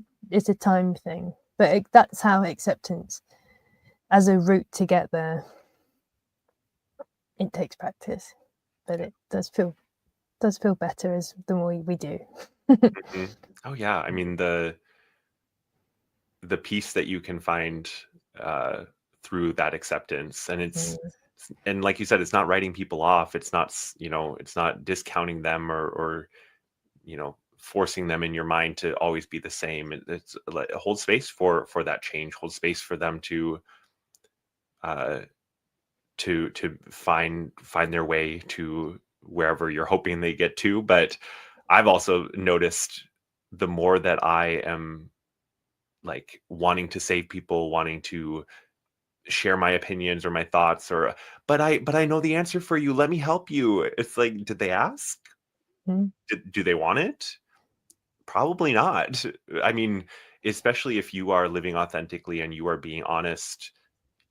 a time thing, but that's how acceptance as a route to get there. It takes practice, but it does feel better as the more we do. Oh yeah, I mean the peace that you can find through that acceptance, and and like you said, it's not writing people off. It's not it's not discounting them or forcing them in your mind to always be the same. It's like hold space for that change. Hold space for them to find their way to wherever you're hoping they get to. But I've also noticed the more that I am like wanting to save people, wanting to share my opinions or my thoughts, or but I know the answer for you. Let me help you. It's like, did they ask? Mm. Do they want it? Probably not. I mean, especially if you are living authentically and you are being honest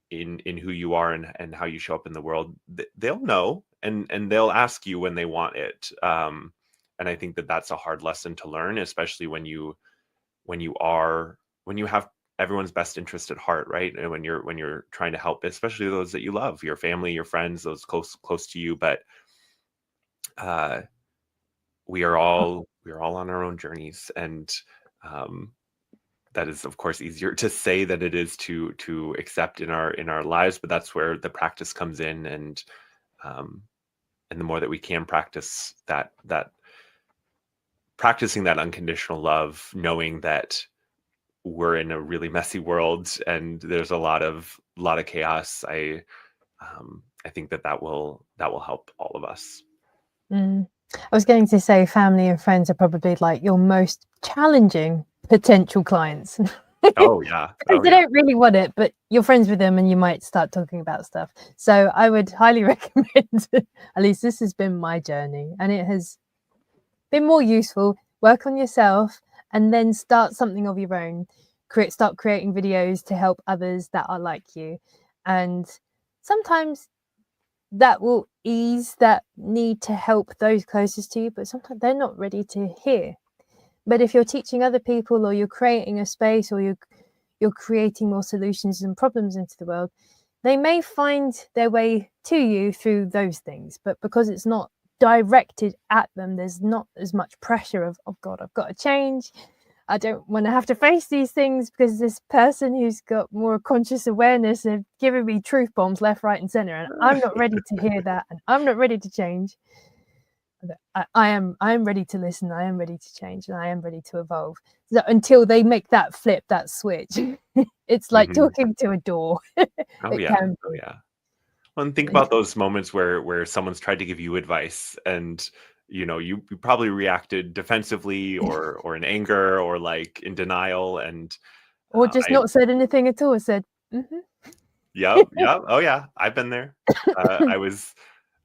in who you are and how you show up in the world, they'll know, and they'll ask you when they want it. And I think that that's a hard lesson to learn, especially when you are when you have everyone's best interest at heart, right? And when you're trying to help, especially those that you love, your family, your friends, those close to you. But uh, we are all on our own journeys, and um, that is, of course, easier to say than it is to accept in our lives. But that's where the practice comes in, um, and the more that we can practice that practicing that unconditional love, knowing that we're in a really messy world and there's a lot of chaos. I think that will help all of us. Mm. I was going to say family and friends are probably like your most challenging potential clients. Oh yeah. Because Oh they yeah. don't really want it, but you're friends with them and you might start talking about stuff. So I would highly recommend, at least this has been my journey, and it has been more useful. Work on yourself and then start something of your own. Start creating videos to help others that are like you. And sometimes that will ease that need to help those closest to you, but sometimes they're not ready to hear. But if you're teaching other people, or you're creating a space, or you're creating more solutions and problems into the world, they may find their way to you through those things. But because it's not directed at them, there's not as much pressure of, oh God, I've got to change. I don't want to have to face these things because this person who's got more conscious awareness have given me truth bombs left, right, and center, and I'm not ready to hear that, and I'm not ready to change. I am ready to listen. I am ready to change, and I am ready to evolve. So until they make that flip, that switch, it's like Mhm. talking to a door. Oh It yeah. can Oh be. yeah. Well, and think about those moments where someone's tried to give you advice, and you probably reacted defensively or in anger or like in denial, and Or just I not said anything at all. Said, mm-hmm. yep, yep. Oh yeah, I've been there. I was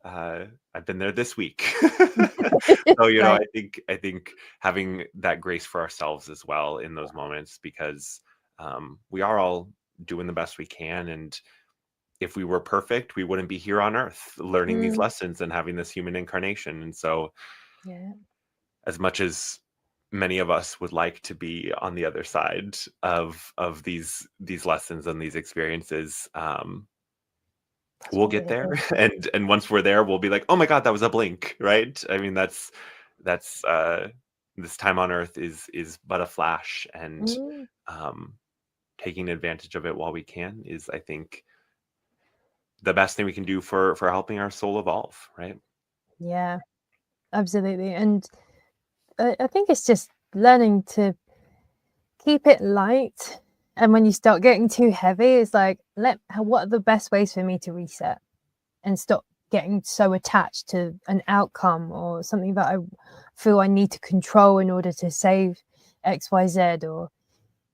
I've been there this week. So Right. I think having that grace for ourselves as well in those moments, because we are all doing the best we can, and if we were perfect, we wouldn't be here on earth learning these lessons and having this human incarnation. And so, Yeah. as much as many of us would like to be on the other side of these lessons and these experiences, That's we'll what get it there. is. And once we're there, we'll be like, oh my God, that was a blink, right? I mean, that's this time on earth is but a flash, and Mm, um, taking advantage of it while we can is, I think, the best thing we can do for helping our soul evolve, right? yeah, absolutely. And I think it's just learning to keep it light. And when you start getting too heavy, it's like, what are the best ways for me to reset and stop getting so attached to an outcome or something that I feel I need to control in order to save XYZ, or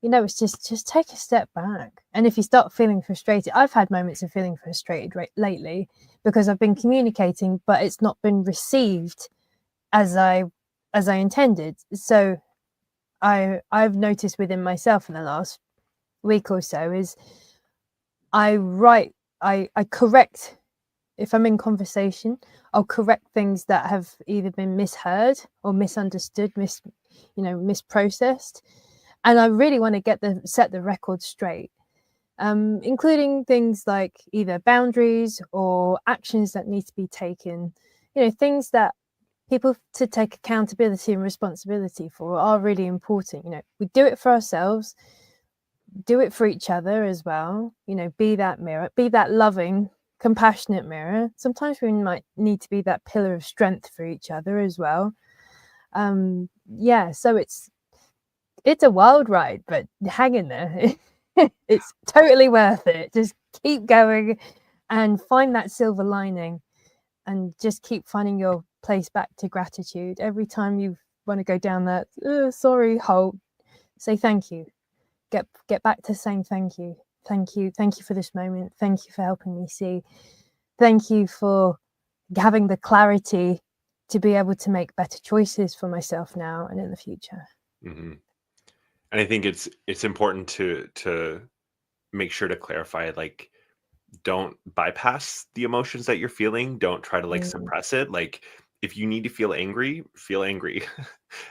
it's just take a step back. And if you start feeling frustrated, I've had moments of feeling frustrated lately because I've been communicating, but it's not been received as I intended. So I've noticed within myself in the last week or so is I correct. If I'm in conversation, I'll correct things that have either been misheard or misunderstood, misprocessed. And I really want to set the record straight, including things like either boundaries or actions that need to be taken, things that people to take accountability and responsibility for are really important. We do it for ourselves, do it for each other as well. Be that mirror, be that loving, compassionate mirror. Sometimes we might need to be that pillar of strength for each other as well. So it's a wild ride, but hang in there. It's totally worth it. Just keep going and find that silver lining, and just keep finding your place back to gratitude every time you've want to go down that sorry hole, say thank you. Get back to saying thank you for this moment, thank you for helping me see, thank you for having the clarity to be able to make better choices for myself now and in the future. Mm-hmm. And I think it's important to make sure to clarify, like, don't bypass the emotions that you're feeling. Don't try to like suppress it. Like, if you need to feel angry, feel angry.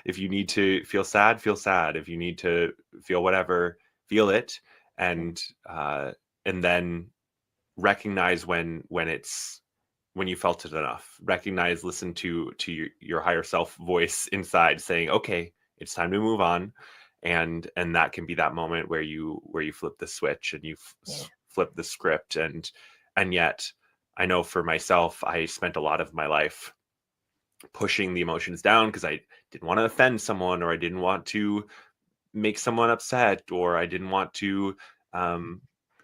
If you need to feel sad, feel sad. If you need to feel whatever, feel it. And then recognize when you felt it enough. Recognize, listen to your higher self voice inside saying, okay, it's time to move on. And that can be that moment where you flip the switch and you flip the script. And yet I know for myself, I spent a lot of my life pushing the emotions down because I didn't want to offend someone, or I didn't want to make someone upset, or I didn't want to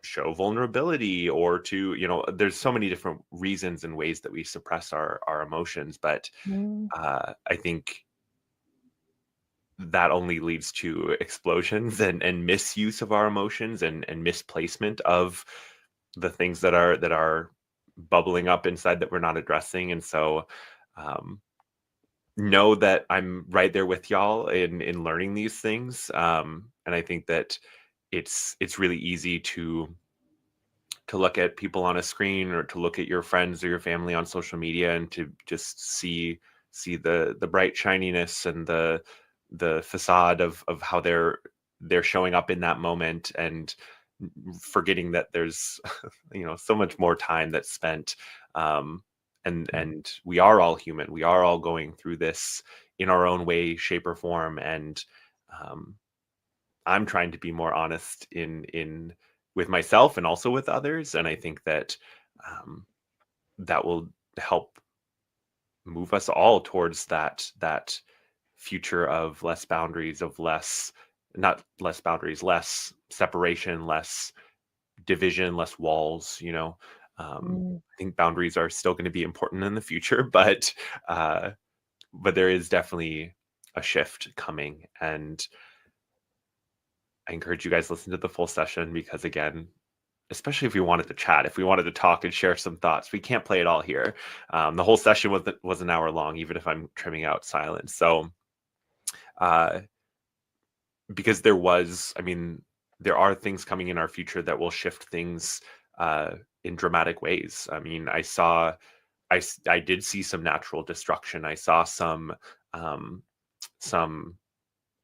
show vulnerability, or to, there's so many different reasons and ways that we suppress our emotions. But I think that only leads to explosions and misuse of our emotions and misplacement of the things that are bubbling up inside that we're not addressing. And so know that I'm right there with y'all in learning these things. And I think that it's really easy to look at people on a screen, or to look at your friends or your family on social media, and to just see the bright shininess and the facade of how they're showing up in that moment, and forgetting that there's so much more time that's spent, and we are all human. We are all going through this in our own way, shape, or form. And I'm trying to be more honest in with myself and also with others. And I think that that will help move us all towards that future of less boundaries, of not less boundaries, less separation, less division, less walls. I think boundaries are still going to be important in the future, but there is definitely a shift coming. And I encourage you guys to listen to the full session, because again, especially if we wanted to chat, if we wanted to talk and share some thoughts, we can't play it all here. The whole session was an hour long, even if I'm trimming out silence. So because there are things coming in our future that will shift things in dramatic ways. I mean, I did see some natural destruction. I saw some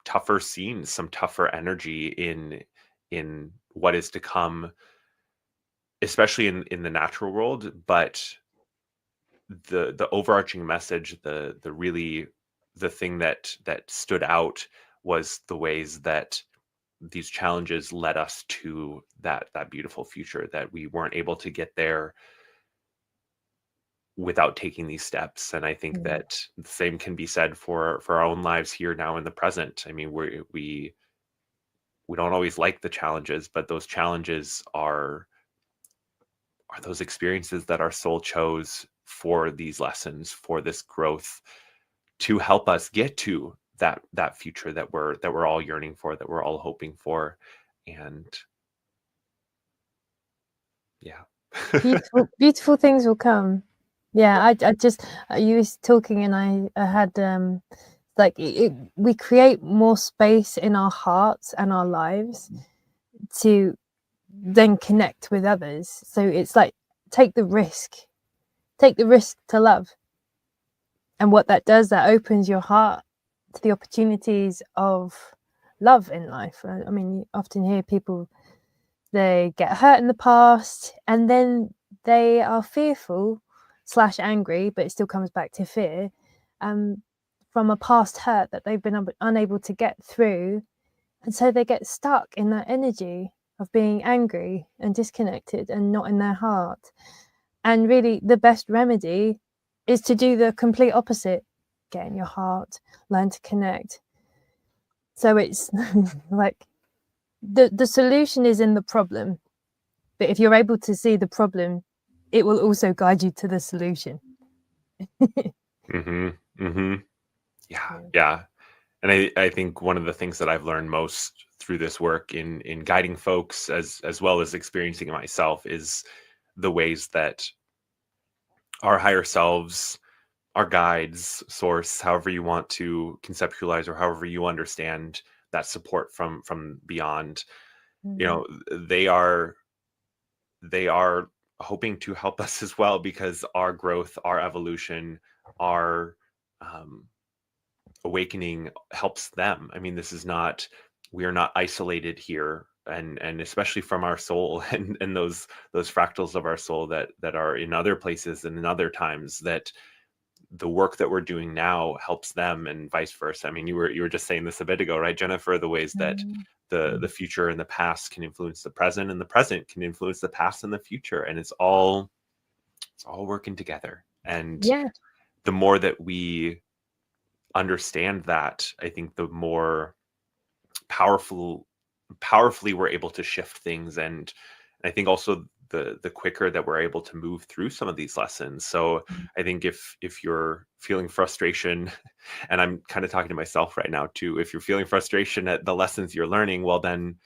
tougher scenes, some tougher energy in what is to come, especially in the natural world. But the overarching message, the thing that stood out, was the ways that these challenges led us to that beautiful future, that we weren't able to get there without taking these steps. And I think that the same can be said for our own lives here now in the present. I mean, we don't always like the challenges, but those challenges are those experiences that our soul chose for these lessons, for this growth, to help us get to that future that we're all yearning for, that we're all hoping for. And yeah. beautiful things will come. Yeah, you was talking, and I had we create more space in our hearts and our lives to then connect with others. So it's like, take the risk to love. And what that does, that opens your heart to the opportunities of love in life. I mean, you often hear people, they get hurt in the past, and then they are fearful / angry, but it still comes back to fear, from a past hurt that they've been unable to get through. And so they get stuck in that energy of being angry and disconnected and not in their heart. And really, the best remedy is to do the complete opposite. Get in your heart, learn to connect. So it's like the solution is in the problem. But if you're able to see the problem, it will also guide you to the solution. Yeah. And I think one of the things that I've learned most through this work in guiding folks as well as experiencing it myself is the ways that our higher selves, our guides, source, however you want to conceptualize or however you understand that support from beyond, you Mm. know, they are hoping to help us as well, because our growth, our evolution, our um, awakening helps them. I mean, this is not, we are not isolated here, and especially from our soul and those fractals of our soul that are in other places and in other times, that the work that we're doing now helps them, and vice versa. I mean, you were just saying this a bit ago, right, Jennifer? The ways that Mm. the future and the past can influence the present, and the present can influence the past and the future, and it's all working together. And Yeah. the more that we understand that, I think the more powerfully we're able to shift things, and I think also the quicker that we're able to move through some of these lessons. So Mm. I think if you're feeling frustration, and I'm kind of talking to myself right now too, if you're feeling frustration at the lessons you're learning, well, then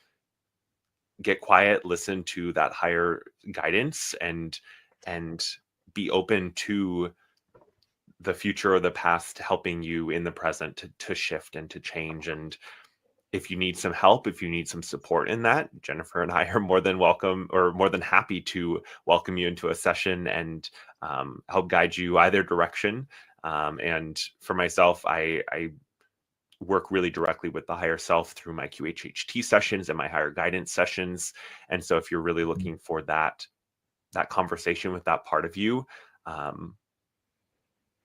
get quiet, listen to that higher guidance, and be open to the future or the past helping you in the present to shift and to change. And if you need some help, if you need some support in that, Jennifer and I are more than welcome, or more than happy to welcome you into a session and help guide you either direction. And for myself, I work really directly with the higher self through my QHHT sessions and my higher guidance sessions. And so if you're really looking for that conversation with that part of you, um,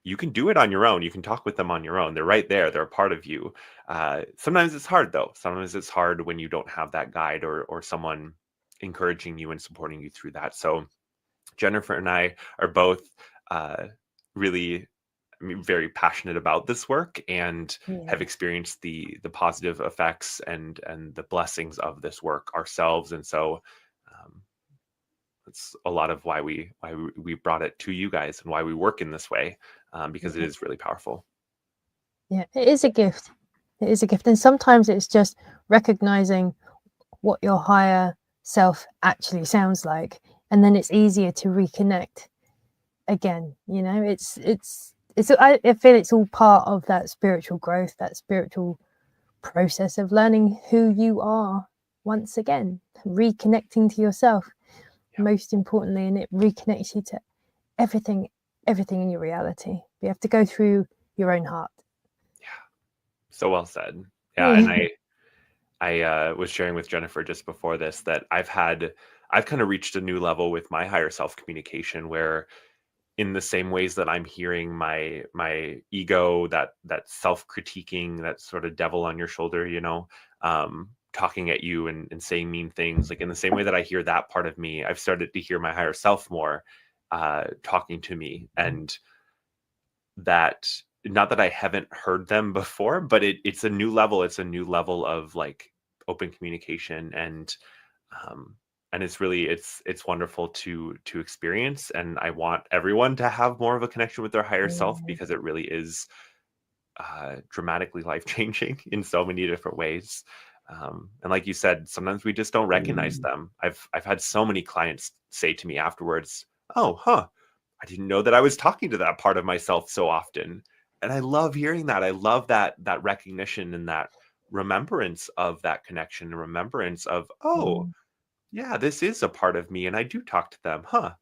you can do it on your own. You can talk with them on your own. They're right there. They're a part of you. Sometimes it's hard, though. Sometimes it's hard when you don't have that guide or someone encouraging you and supporting you through that. So Jennifer and I are both really, I mean, very passionate about this work, and have Yeah. experienced the positive effects and the blessings of this work ourselves. And so um, that's a lot of why we brought it to you guys, and why we work in this way, because it Yeah. is really powerful. Yeah. It is a gift. It is a gift. And sometimes it's just recognizing what your higher self actually sounds like. And then it's easier to reconnect again. You know, I feel it's all part of that spiritual growth, that spiritual process of learning who you are once again, reconnecting to yourself, Yeah. most importantly, and it reconnects you to everything in your reality. You have to go through your own heart. Yeah. So well said. Yeah. Yeah. And I was sharing with Jennifer just before this that I've kind of reached a new level with my higher self communication, where in the same ways that I'm hearing my ego, that self-critiquing, that sort of devil on your shoulder, talking at you and saying mean things, like in the same way that I hear that part of me, I've started to hear my higher self more talking to me. And that, not that I haven't heard them before, but it's a new level. It's a new level of like open communication, um, and it's wonderful to experience. And I want everyone to have more of a connection with their higher self, Yeah. because it really is dramatically life changing in so many different ways. And like you said, sometimes we just don't recognize them. I've had so many clients say to me afterwards, "Oh, huh, I didn't know that I was talking to that part of myself so often." And I love hearing that. I love that recognition and that remembrance of that connection, and remembrance of, oh, Mm. yeah, this is a part of me, and I do talk to them, huh?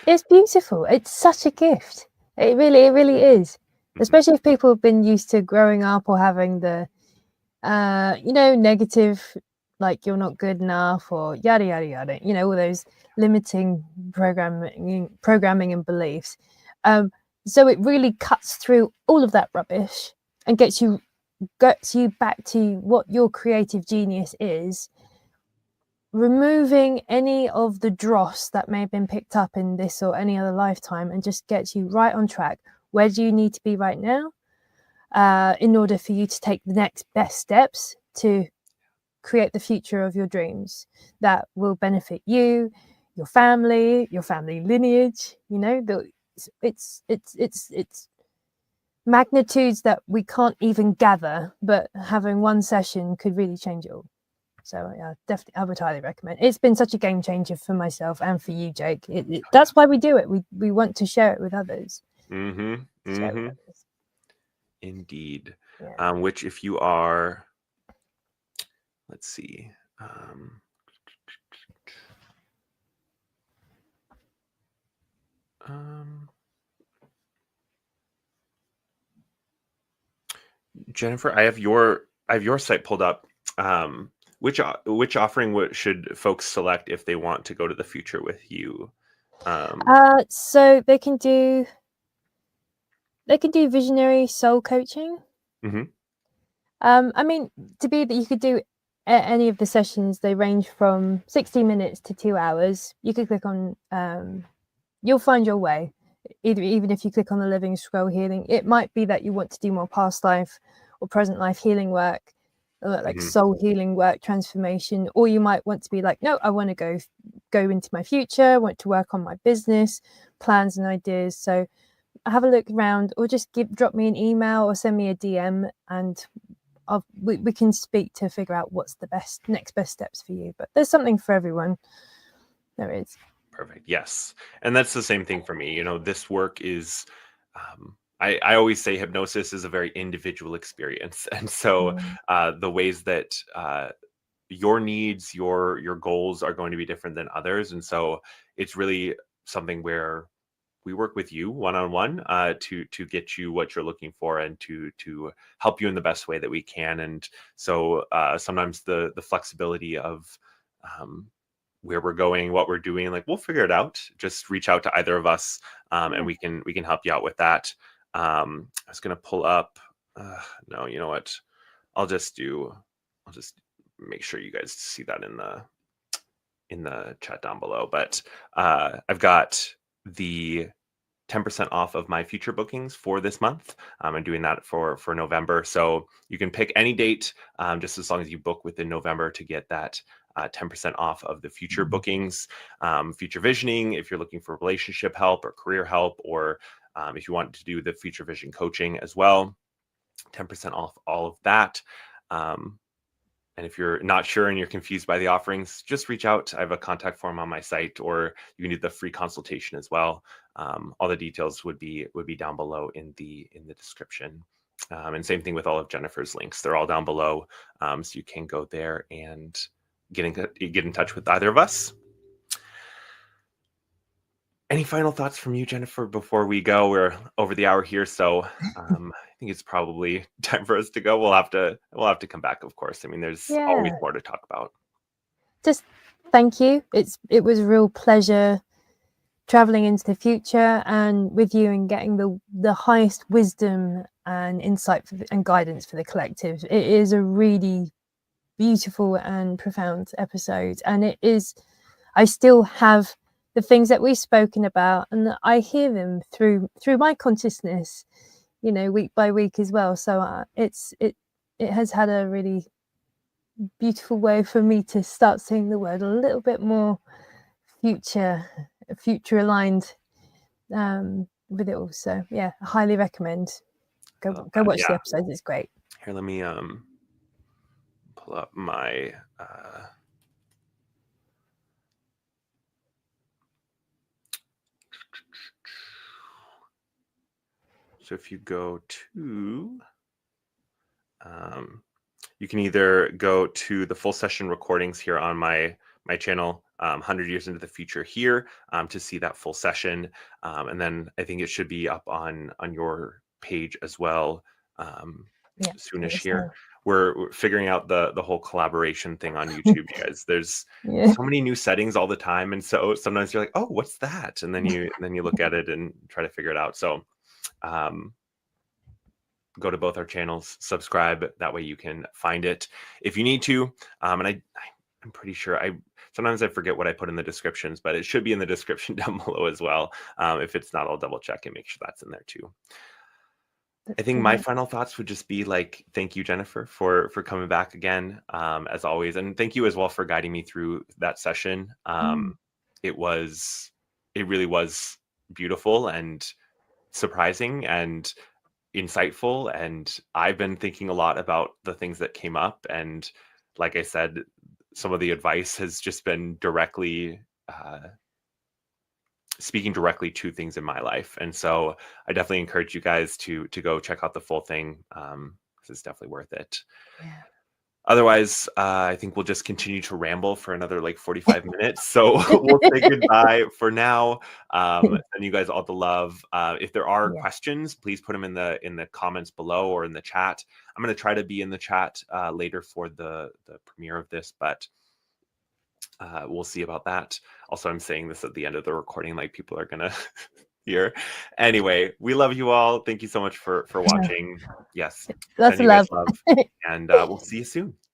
It's beautiful. It's such a gift. It really is. Mhm. Especially if people have been used to growing up or having the, negative, like you're not good enough or yada yada yada. All those limiting programming and beliefs. So it really cuts through all of that rubbish and gets you back to what your creative genius is, removing any of the dross that may have been picked up in this or any other lifetime, and just gets you right on track. Where do you need to be right now, in order for you to take the next best steps to create the future of your dreams that will benefit you, your family lineage? It's magnitudes that we can't even gather, but having one session could really change it all. So yeah, definitely, I would highly recommend. It's been such a game changer for myself and for you, Jake. That's why we do it. We want to share it with others. Mm-hmm. Share it Mm-hmm. with others. Indeed. Yeah. Which if you are, let's see. Jennifer, I have your site pulled up. Which offering should folks select if they want to go to the future with you? So they can do visionary soul coaching. Mhm. I mean, to be that you could do any of the sessions. They range from 60 minutes to 2 hours. You could click on you'll find your way. Even if you click on the living scroll healing, it might be that you want to do more past life or present life healing work, like Mhm. soul healing work, transformation, or you might want to be like, no, I want to go into my future, want to work on my business plans and ideas. So have a look around, or just drop me an email or send me a DM, and we can speak to figure out what's the next best steps for you. But there's something for everyone. There is. Perfect. Yes. And that's the same thing for me. You know, this work is, I always say hypnosis is a very individual experience. And so the ways that your needs, your goals are going to be different than others. And so it's really something where we work with you one-on-one to get you what you're looking for and to help you in the best way that we can. And so sometimes the flexibility of where we're going, what we're doing, like we'll figure it out. Just reach out to either of us, and we can help you out with that. I was gonna pull up. No, you know what? I'll just make sure you guys see that in the chat down below. But I've got the 10% off of my future bookings for this month. I'm doing that for November. So you can pick any date, just as long as you book within November to get that 10% off of the future bookings. Future visioning, if you're looking for relationship help or career help, or if you want to do the future vision coaching as well, 10% off all of that. And if you're not sure and you're confused by the offerings, just reach out. I have a contact form on my site, or you can do the free consultation as well. All the details would be down below in the description. And same thing with all of Jennifer's links; they're all down below, so you can go there and get in touch with either of us. Any final thoughts from you, Jennifer, before we go? We're over the hour here, so I think it's probably time for us to go. We'll have to come back, of course. I mean, there's always more to talk about. Just thank you. It was a real pleasure traveling into the future and with you, and getting the highest wisdom and insight and guidance for the collective. It is a really beautiful and profound episode, and it is. I still have the things that we've spoken about, and I hear them through my consciousness, week by week as well. So it has had a really beautiful way for me to start seeing the world a little bit more future aligned with it all. So yeah, I highly recommend go watch the episode. It's great. Here, let me pull up my so if you go to you can either go to the full session recordings here on my channel, 100 Years into the Future here, to see that full session. And then I think it should be up on your page as well soonish here. We're figuring out the whole collaboration thing on YouTube, you guys. There's so many new settings all the time. And so sometimes you're like, oh, what's that? And then you look at it and try to figure it out. So go to both our channels, subscribe. That way you can find it if you need to. And I'm pretty sure sometimes I forget what I put in the descriptions, but it should be in the description down below as well. If it's not, I'll double check and make sure that's in there too. I think my final thoughts would just be like, thank you, Jennifer, for coming back again, as always. And thank you as well for guiding me through that session. It really was beautiful and surprising, and insightful, and I've been thinking a lot about the things that came up, and like I said, some of the advice has just been directly speaking directly to things in my life. And so I definitely encourage you guys to go check out the full thing, because it's definitely worth it. Yeah. Otherwise, I think we'll just continue to ramble for another like 45 minutes. So we'll say goodbye for now. Send you guys all the love. If there are Yeah. questions, please put them in the comments below or in the chat. I'm going to try to be in the chat later for the premiere of this, but we'll see about that. Also, I'm saying this at the end of the recording, like people are gonna hear. Anyway, we love you all. Thank you so much for watching. Yes, Lots send of you guys love. love, and we'll see you soon.